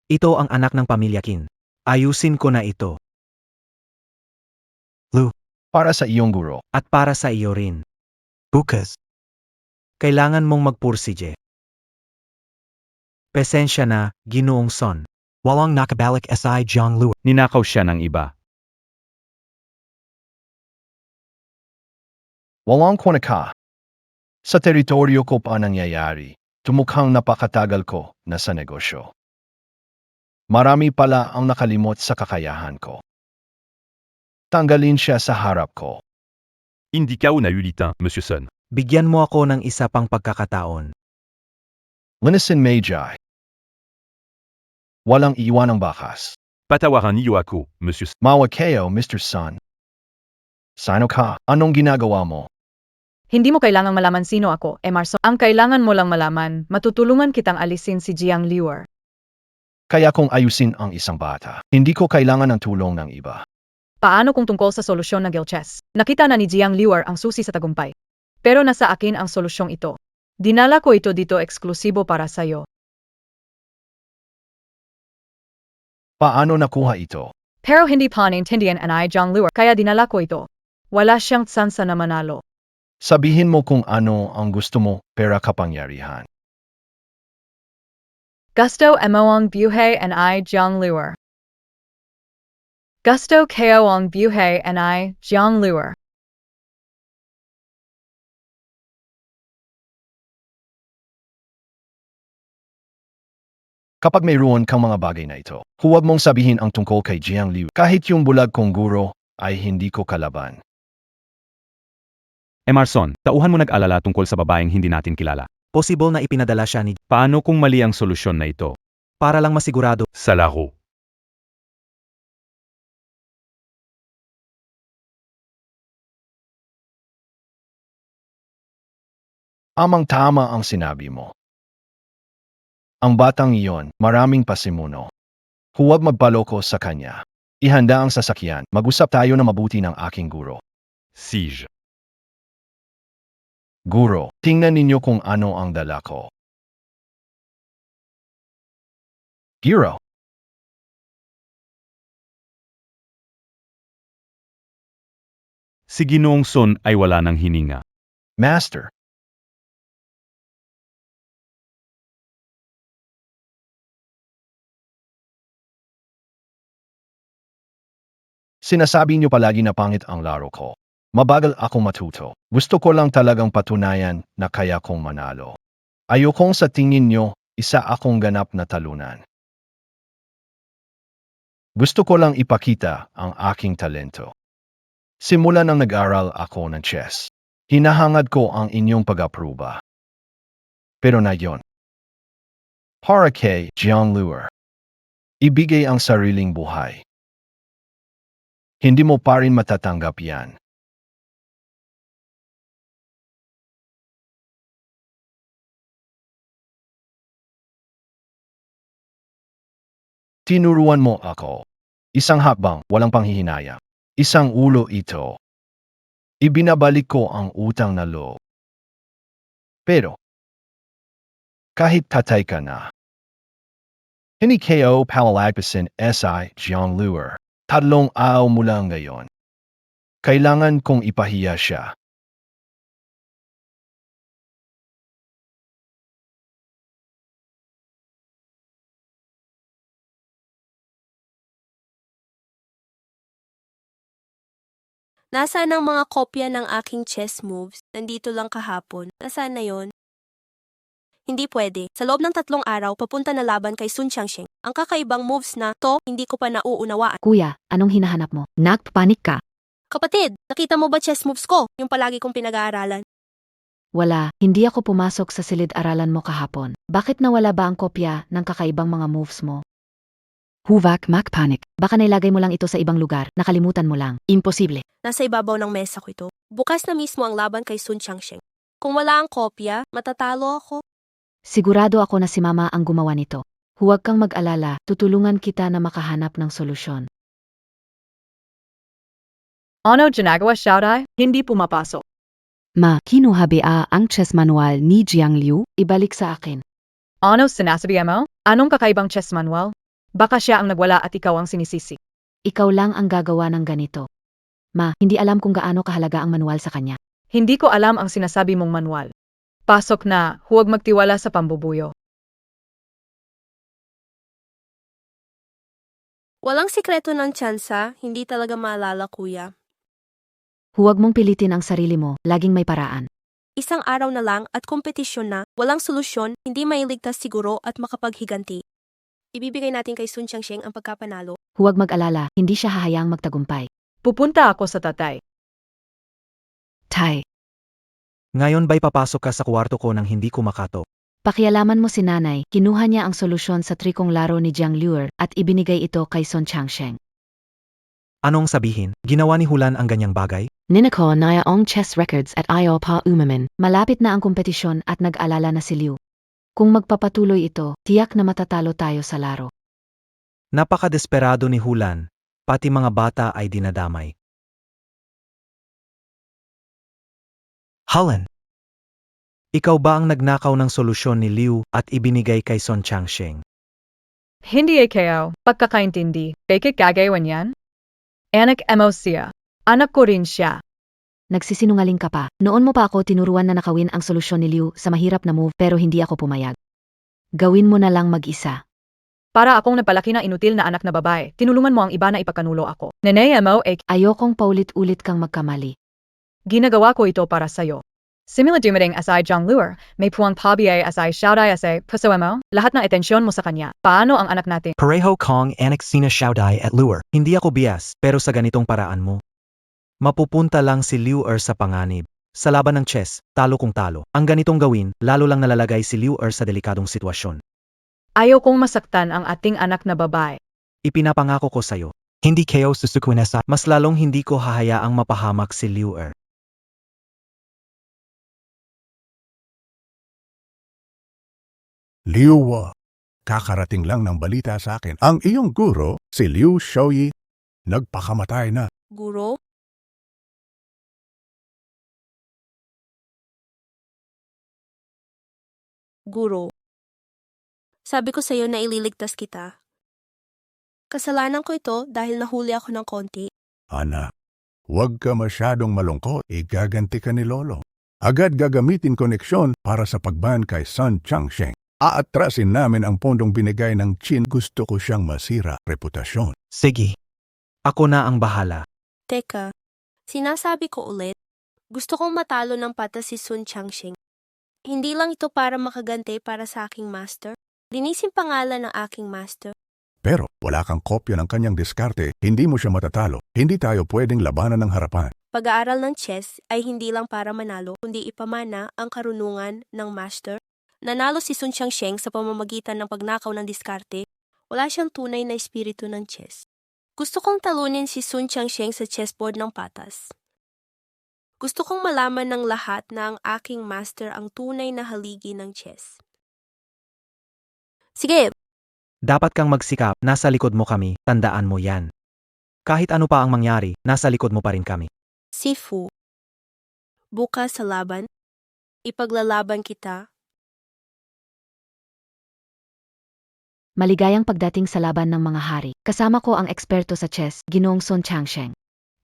Ito ang anak ng pamilya Qin. Ayusin ko na ito. Para sa iyong guro. At para sa iyo rin. Bukas. Kailangan mong magpursige. Pesensya na, Ginoong Son. Walang nakabalik si Jiang Liu. Ninakaw siya ng iba. Walang kuna ka. Sa teritoryo ko pa nangyayari. Tumukhang napakatagal ko na sa negosyo. Marami pala ang nakalimot sa kakayahan ko. Tanggalin siya sa harap ko. Hindi ka unaulitin, Monsieur Sun. Bigyan mo ako ng isa pang pagkakataon. Linisin Meiji. Walang iwan ang bakas. Patawaran niyo ako, Monsieur Sun. Mawa kayo, Mr. Sun. Sino ka? Anong ginagawa mo? Hindi mo kailangang malaman sino ako, Emerson. Ang kailangan mo lang malaman, matutulungan kitang alisin si Jiang Liu. Kaya kong ayusin ang isang bata. Hindi ko kailangan ng tulong ng iba. Paano kung tungkol sa solusyon ng Guild Chess? Nakita na ni Jiang Liu ang susi sa tagumpay. Pero nasa akin ang solusyong ito. Dinala ko ito dito eksklusibo para sa'yo. Paano nakuha ito? Pero hindi panintindihan ni Jiang Liu, kaya dinala ko ito. Wala siyang tsansa na manalo. Sabihin mo kung ano ang gusto mo, pera kapangyarihan. Gusto mo ang buhay ni Jiang Liu. Gusto ko ang buhay ni Jiang Liu. Kapag mayroon kang mga bagay na ito, huwag mong sabihin ang tungkol kay Jiang Liu. Kahit yung bulag kong guro, ay hindi ko kalaban. Emerson, tauhan mo nag-alala tungkol sa babaeng hindi natin kilala. Possible na ipinadala siya ni Paano kung mali ang solusyon na ito? para lang masigurado. Sa laro. Amang-tama ang sinabi mo. Ang batang iyon, maraming pasimuno. Huwag magpaloko sa kanya. Ihanda ang sasakyan. Mag-usap tayo na mabuti ng aking guro. Siege. Guro, tingnan ninyo kung ano ang dala ko. Giro. Si Ginoong Sun ay wala ng hininga. Master. Sinasabi niyo palagi na pangit ang laro ko. Mabagal akong matuto. Gusto ko lang talagang patunayan na kaya kong manalo. Ayokong sa tingin niyo, isa akong ganap na talunan. Gusto ko lang ipakita ang aking talento. Simula nang nag-aral ako ng chess, hinahangad ko ang inyong pag-apruba. Pero na yon. Para kay Jiang Liu, ibigay ang sariling buhay. Hindi mo pa rin matatanggap yan. Tinuruan mo ako. Isang hakbang, walang panghihinayang. Isang ulo ito. Ibinabalik ko ang utang na loob. Pero, kahit tatay ka na, hindi kayo palalagpasin si Jiang Liu. Tatlong araw mula ngayon. Kailangan kong ipahiya siya. Nasaan ang mga kopya ng aking chess moves? Nandito lang kahapon. Nasaan na yon? Hindi pwede. Sa loob ng 3 araw, papunta na laban kay Sun Changsheng. Ang kakaibang moves na to, hindi ko pa nauunawaan. Kuya, anong hinahanap mo? Nakpanik ka. Kapatid, nakita mo ba chess moves ko? Yung palagi kong pinag-aaralan. Wala, hindi ako pumasok sa silid-aralan mo kahapon. Bakit nawala ba ang kopya ng kakaibang mga moves mo? Huvak, Macpanic. Baka nailagay mo lang ito sa ibang lugar, nakalimutan mo lang. Imposible. Nasa ibabaw ng mesa ko ito. Bukas na mismo ang laban kay Sun Changsheng. Kung wala ang kopya, matatalo ako. Sigurado ako na si Mama ang gumawa nito. Huwag kang mag-alala, tutulungan kita na makahanap ng solusyon. Ano ginagawa, Xiaodai? Hindi pumapasok. Ma, kinuha ba ang chess manual ni Jiang Liu? Ibalik sa akin. Ano sinasabi mo? Anong kakaibang chess manual? Baka siya ang nagwala at ikaw ang sinisisi. Ikaw lang ang gagawa ng ganito. Ma, hindi alam kung gaano kahalaga ang manual sa kanya. Hindi ko alam ang sinasabi mong manual. Pasok na, huwag magtiwala sa pambubuyo. Walang sikreto ng tsansa, hindi talaga maalala, kuya. Huwag mong pilitin ang sarili mo, laging may paraan. Isang araw na lang at kompetisyon na, walang solusyon, hindi mailigtas siguro at makapaghiganti. Ibibigay natin kay Sun Changsheng ang pagkapanalo. Huwag mag-alala, hindi siya hahayaang magtagumpay. Pupunta ako sa tatay. Tai, Ngayon ba'y papasok ka sa kwarto ko nang hindi ko makatok? pakialaman mo si nanay, kinuha niya ang solusyon sa trikong laro ni Jiang Liu at ibinigay ito kay Sun Changsheng. Anong sabihin? Ginawa ni Hulan ang ganyang bagay? Ninako na ang chess records at ayaw pa umamin. Malapit na ang kompetisyon at nag-alala na si Liu. Kung magpapatuloy ito, tiyak na matatalo tayo sa laro. Napaka-desperado ni Hulan. Pati mga bata ay dinadamay. Hulan! Ikaw ba ang nagnakaw ng solusyon ni Liu at ibinigay kay Sun Changsheng? Hindi ikaw, pagkakaintindi, bakit gagawan yan? Anak mo siya. Anak ko rin siya. Nagsisinungaling ka pa. Noon mo pa ako tinuruan na nakawin ang solusyon ni Liu sa mahirap na move pero hindi ako pumayag. Gawin mo na lang mag-isa. Para akong napalaki na inutil na anak na babae, tinulungan mo ang iba na ipakanulo ako. Nenay mo Ayokong paulit-ulit kang magkamali. ginagawa ko ito para sa'yo. Simula dumating asay Jiang Liu, may puwang pabiay asay Xiaodai asay puso mo, lahat ng atensyon mo sa kanya. Paano ang anak natin? Pareho kong anak sina Xiaodai at Liu. Hindi ako bias, pero sa ganitong paraan mo. Mapupunta lang si Liu sa panganib. Sa laban ng chess, talo kung talo. Ang ganitong gawin, lalo lang nalalagay si Liu sa delikadong sitwasyon. Ayaw kong masaktan ang ating anak na babae. Ipinapangako ko sa'yo. Hindi kayo susukuin sa mas lalong hindi ko hahayaang mapahamak si Liu. Liu, kakarating lang ng balita sa akin. Ang iyong guro, si Liu Xiaoyi, nagpakamatay na. Guro? Guro. Sabi ko sa'yo na ililigtas kita. Kasalanan ko ito dahil nahuli ako ng konti. Anak, huwag ka masyadong malungkot. Igaganti ka ni Lolo. Agad gagamitin koneksyon para sa pagban kay Sun Changsheng. Aatrasin namin ang pondong binigay ng Qin. Gusto ko siyang masira reputasyon. Sige. Ako na ang bahala. Teka, sinasabi ko ulit, gusto kong matalo ng patas si Sun Changsheng. Hindi lang ito para makaganti para sa aking master. Linisin pangalan ng aking master. Pero wala kang kopya ng kanyang diskarte, hindi mo siya matatalo. Hindi tayo pwedeng labanan ng harapan. Pag-aaral ng chess ay hindi lang para manalo, kundi ipamana ang karunungan ng master. Nanalo si Sun Changsheng sa pamamagitan ng pagnakaw ng diskarte. Wala siyang tunay na espiritu ng chess. Gusto kong talunin si Sun Changsheng sa chessboard ng patas. Gusto kong malaman ng lahat na ang aking master ang tunay na haligi ng chess. Sige, Dapat kang magsikap, nasa likod mo kami, tandaan mo yan. Kahit ano pa ang mangyari, nasa likod mo pa rin kami. Sifu. Bukas sa laban, ipaglalaban kita. Maligayang pagdating sa laban ng mga hari. Kasama ko ang eksperto sa chess, Ginoong Sun Changsheng.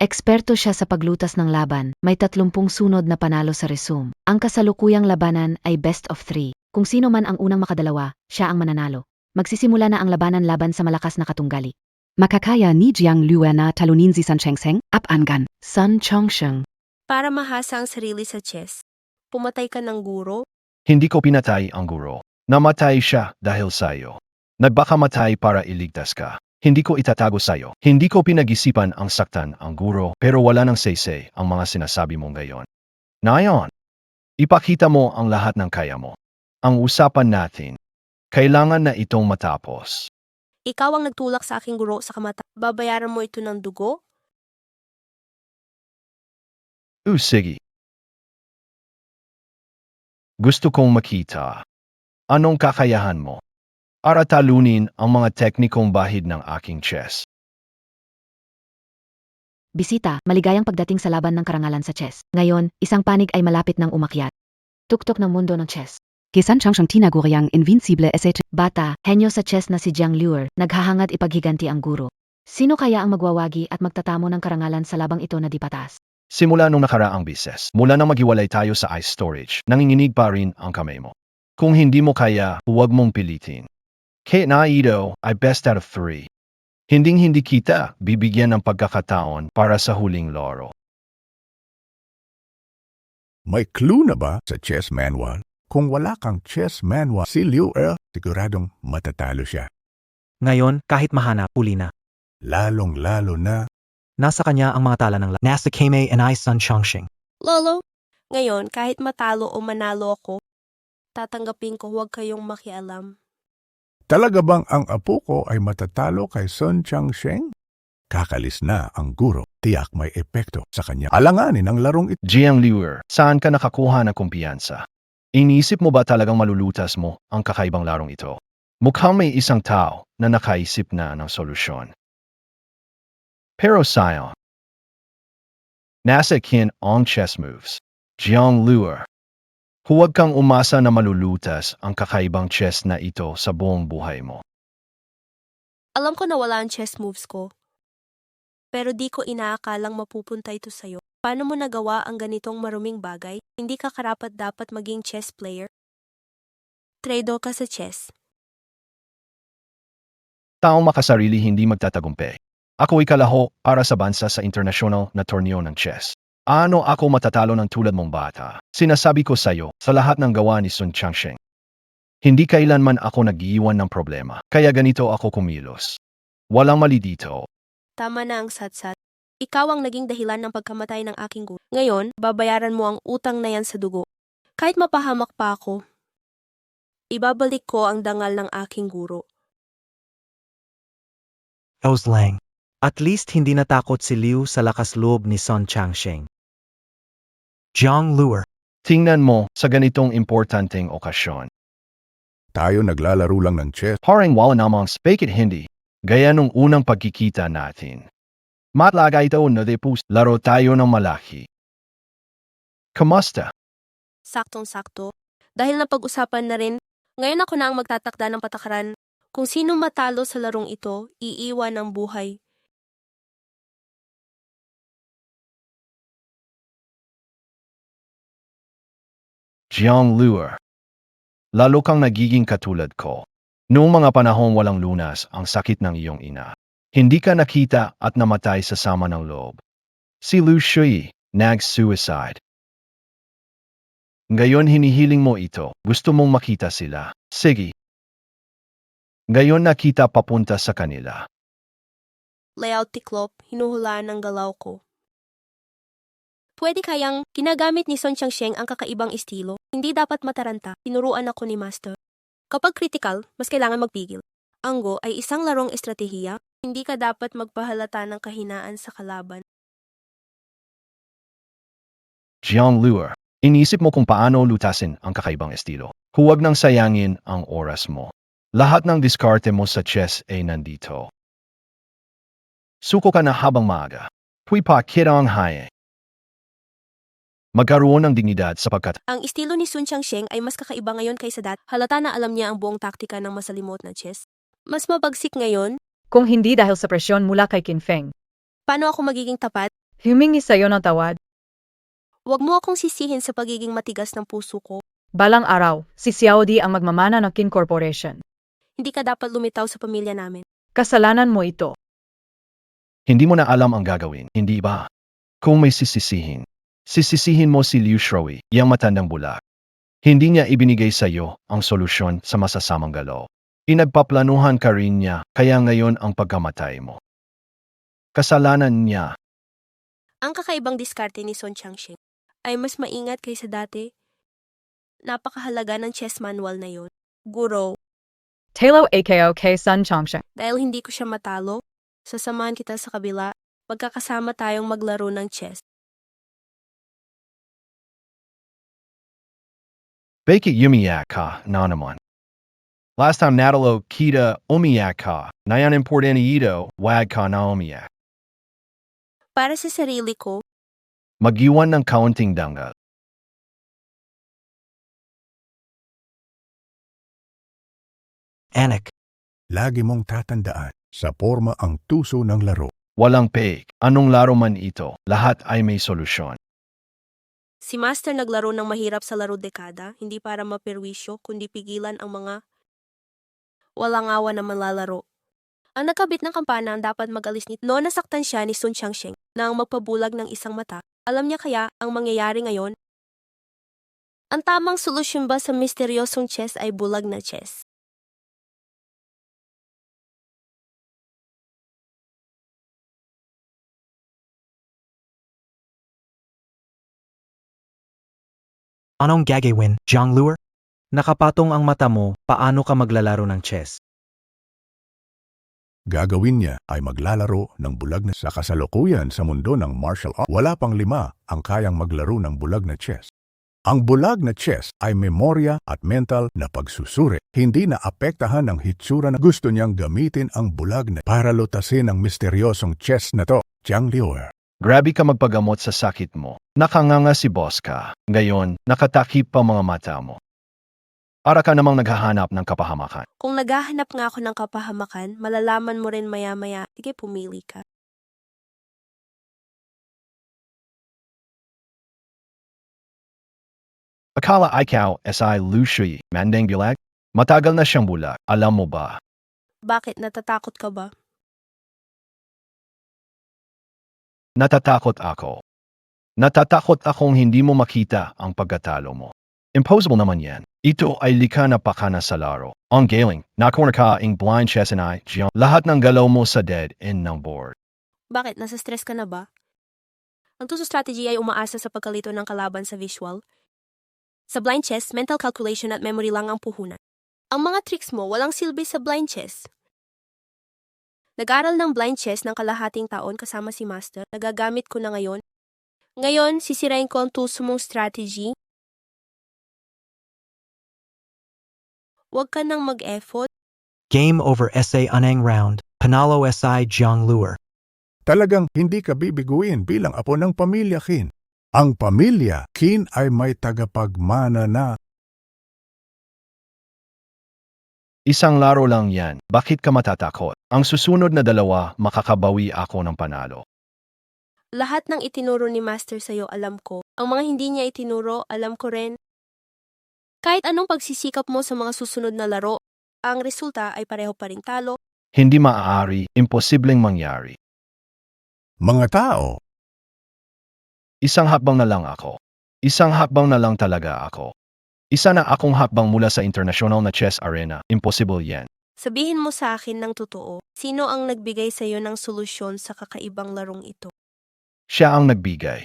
Eksperto siya sa paglutas ng laban, may 30 sunod na panalo sa resume. Ang kasalukuyang labanan ay best of 3. Kung sino man ang unang makadalawa, siya ang mananalo. Magsisimula na ang labanan laban sa malakas na katunggali. Makakaya ni Jiang Liu na talunin si Sun Chengsheng? Angan. Sun Chongsheng. Para mahasa ang sarili sa chess, pumatay ka ng guro? Hindi ko pinatay ang guro. Namatay siya dahil sa'yo. Nagbakamatay para iligtas ka. Hindi ko itatago sa'yo. Hindi ko pinag-isipan ang saktan ang guro, pero wala nang say-say ang mga sinasabi mo ngayon. Ngayon, ipakita mo ang lahat ng kaya mo. Ang usapan natin, kailangan na itong matapos. Ikaw ang nagtulak sa aking guro sa kamata. Babayaran mo ito ng dugo? Sige. Gusto kong makita. Anong kakayahan mo? Para talunin ang mga teknikong bahid ng aking chess. Bisita, maligayang pagdating sa laban ng karangalan sa chess. Ngayon, isang panig ay malapit ng umakyat. Tuktok ng mundo ng chess. Kisan Changsheng tinaguriang invincible sh. Bata, henyo sa chess na si Jiang Liu, naghahangad ipaghiganti ang guro. Sino kaya ang magwawagi at magtatamo ng karangalan sa labang ito na di patas? Simula nung nakaraang bises, mula nang maghiwalay tayo sa ice storage, nanginginig pa rin ang kamay mo. Kung hindi mo kaya, huwag mong pilitin. Kaya na ito ay best out of 3. Hinding-hindi kita bibigyan ng pagkakataon para sa huling laro. May clue na ba sa chess manual? Kung wala kang chess manual, si Liu siguradong matatalo siya. Ngayon, kahit mahana, huli na. Lalong-lalo na Nasa kanya ang mga tala ng Nasa Kame and I Sun Chongsheng. Lolo, ngayon kahit matalo o manalo ako, tatanggapin ko huwag kayong makialam. talaga bang ang apo ko ay matatalo kay Sun Changsheng? Kakalis na ang guro. Tiyak may epekto sa kanya. Alanganin ang larong ito. Jiang Liu, saan ka nakakuha ng kumpiyansa? Iniisip mo ba talagang malulutas mo ang kakaibang larong ito? Mukhang may isang tao na nakaisip na ng solusyon. Pero sayo, nasa kin ang chess moves. Jiang Liu, huwag kang umasa na malulutas ang kakaibang chess na ito sa buong buhay mo. Alam ko na wala ang chess moves ko. Pero di ko inaakalang mapupunta ito sa'yo. Paano mo nagawa ang ganitong maruming bagay? Hindi ka karapat-dapat maging chess player. Trader ka sa chess. Taong makasarili hindi magtatagumpay. Ako ay kalaho para sa bansa sa internasyonal na torneo ng chess. Ano ako matatalo ng tulad mong bata? Sinasabi ko sa'yo, sa lahat ng gawa ni Sun Changsheng. Hindi kailanman ako nag-iiwan ng problema, kaya ganito ako kumilos. Walang mali dito. Tama na ang satsat. Ikaw ang naging dahilan ng pagkamatay ng aking guro. Ngayon, babayaran mo ang utang na yan sa dugo. Kahit mapahamak pa ako, ibabalik ko ang dangal ng aking guro. Lang. At least hindi natakot si Liu sa lakas loob ni Sun Changsheng. Jiang Liu. Tingnan mo sa ganitong importanteng okasyon. Tayo naglalaro lang ng chess. Parang wala namang bakit hindi. Gaya nung unang pagkikita natin. Matlaga ito na depus, laro tayo ng malaki. Kamusta? Saktong-sakto. Dahil napag-usapan na rin, ngayon ako na ang magtatakda ng patakaran. Kung sino matalo sa larong ito, iiwan ang buhay. Jiang Liu, lalo kang nagiging katulad ko. Noong mga panahong walang lunas ang sakit ng iyong ina. Hindi ka nakita at namatay sa sama ng loob. Si Liu Shui, nag-suicide. Ngayon hinihiling mo ito, gusto mong makita sila. Sige. Ngayon nakita papunta sa kanila. Layout tiklop, hinuhulaan ng galaw ko. Pwede kayang ginagamit ni Sun Changsheng ang kakaibang estilo. Hindi dapat mataranta, tinuruan ako ni Master. Kapag critical, mas kailangan magpigil. Ang Go ay isang larong estratehiya, hindi ka dapat magpahalata ng kahinaan sa kalaban. Jiang Liu, inisip mo kung paano lutasin ang kakaibang estilo. Huwag nang sayangin ang oras mo. Lahat ng diskarte mo sa chess ay nandito. Suko ka na habang maaga. Pui pa kita ang haye. Magkaroon ng dignidad sapagkat Ang estilo ni Sun Changsheng ay mas kakaiba ngayon kaysa dati. Halata na alam niya ang buong taktika ng masalimot na chess. Mas mabagsik ngayon. Kung hindi dahil sa presyon mula kay Qin Feng. Paano ako magiging tapat? Humingi sa'yo ng tawad. Huwag mo akong sisihin sa pagiging matigas ng puso ko. Balang araw, si Xiao Di ang magmamana ng Kin Corporation. Hindi ka dapat lumitaw sa pamilya namin. Kasalanan mo ito. Hindi mo na alam ang gagawin, hindi ba? Kung may sisisihin mo si Liu Shuai, yang matandang bulak. Hindi niya ibinigay sa iyo ang solusyon sa masasamang galaw. Inagpaplanuhan ka rin niya, kaya ngayon ang pagkamatay mo. Kasalanan niya. Ang kakaibang diskarte ni Sun Changsheng ay mas maingat kaysa dati. Napakahalaga ng chess manual na yon. Guro, Talo AKO kay Sun Changsheng. dahil hindi ko siya matalo, sasamahan kita sa kabila, magkakasama tayong maglaro ng chess. Bakit umiyak ka na naman? Last time natalo kita umiyak ka, na yan importante ito, wag ka na umiyak. Para sa sarili ko, Mag-iwan ng kaunting dangal. Anak, Lagi mong tatandaan, sa forma ang tuso ng laro. Walang fake. Anong laro man ito, lahat ay may solusyon. si Master naglaro ng mahirap sa laro dekada, hindi para maperwisyo, kundi pigilan ang mga walang awa na malalaro. Ang nagkabit ng kampana ang dapat mag-alis nito. Noon nasaktan siya ni Sun Changsheng na ang magpabulag ng isang mata. Alam niya kaya ang mangyayari ngayon? Ang tamang solusyon ba sa misteryosong chess ay bulag na chess? anong gagawin, Zhang Luer? Nakapatong ang mata mo, paano ka maglalaro ng chess? Gagawin niya ay maglalaro ng bulag na sa kasalukuyan sa mundo ng martial art. Wala pang 5 ang kayang maglaro ng bulag na chess. Ang bulag na chess ay memorya at mental na pagsusuri. Hindi na apektahan ng hitsura na gusto niyang gamitin ang bulag na para lutasin ang misteryosong chess na to, Zhang Luer. Grabe ka magpagamot sa sakit mo. Nakanganga si boss ka. Ngayon, nakatakip pa mga mata mo. Para ka namang naghahanap ng kapahamakan. Kung naghahanap nga ako ng kapahamakan, malalaman mo rin maya-maya. Sige, pumili ka. Akala ikaw, S.I. Liu Shui, mandang bulag? Matagal na siyang bulag, alam mo ba? Bakit natatakot ka ba? Natatakot ako. Natatakot akong hindi mo makita ang pagkatalo mo. Impossible naman yan. Ito ay likha na pakana sa laro. Ang galing, nakorner ka ang blind chess and lahat ng galaw mo sa dead end ng board. Bakit? Nasa stress ka na ba? Ang tuso strategy ay umaasa sa pagkalito ng kalaban sa visual. Sa blind chess, mental calculation at memory lang ang puhunan. Ang mga tricks mo walang silbi sa blind chess. Nag-aral ng blind chess ng kalahating taon kasama si Master. Nagagamit ko na ngayon. Ngayon, sisirain ko ang tuso mong strategy. Huwag ka nang mag-effort. Game over SA Unang Round, Panalo SI Zhang Luer. Talagang hindi ka bibiguin bilang apo ng pamilya Qin. Ang pamilya Qin ay may tagapagmana na. Isang laro lang yan, bakit ka matatakot? Ang susunod na 2, makakabawi ako ng panalo. Lahat ng itinuro ni Master sa'yo alam ko. Ang mga hindi niya itinuro, alam ko rin. Kahit anong pagsisikap mo sa mga susunod na laro, ang resulta ay pareho pa ring talo. Hindi maaari, imposibleng mangyari. Mga tao, Isang hakbang na lang ako. Isang hakbang na lang talaga ako. Isa na akong hakbang mula sa international na chess arena, impossible yan. Sabihin mo sa akin ng totoo, sino ang nagbigay sa'yo ng solusyon sa kakaibang larong ito? Siya ang nagbigay.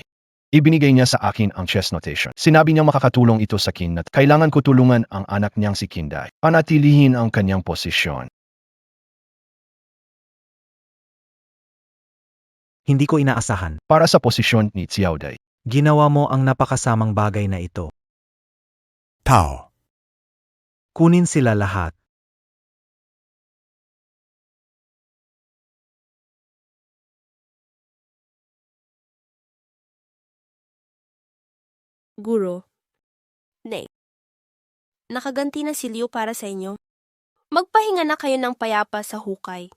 Ibinigay niya sa akin ang chess notation. Sinabi niya makakatulong ito sa akin at kailangan ko tulungan ang anak niyang si Kinday. Panatilihin ang kanyang posisyon. Hindi ko inaasahan. Para sa posisyon ni Xiao Dai. Ginawa mo ang napakasamang bagay na ito. tao. Kunin sila lahat. Guro. Nay. Nakaganti na si Liu para sa inyo. Magpahinga na kayo ng payapa sa hukay.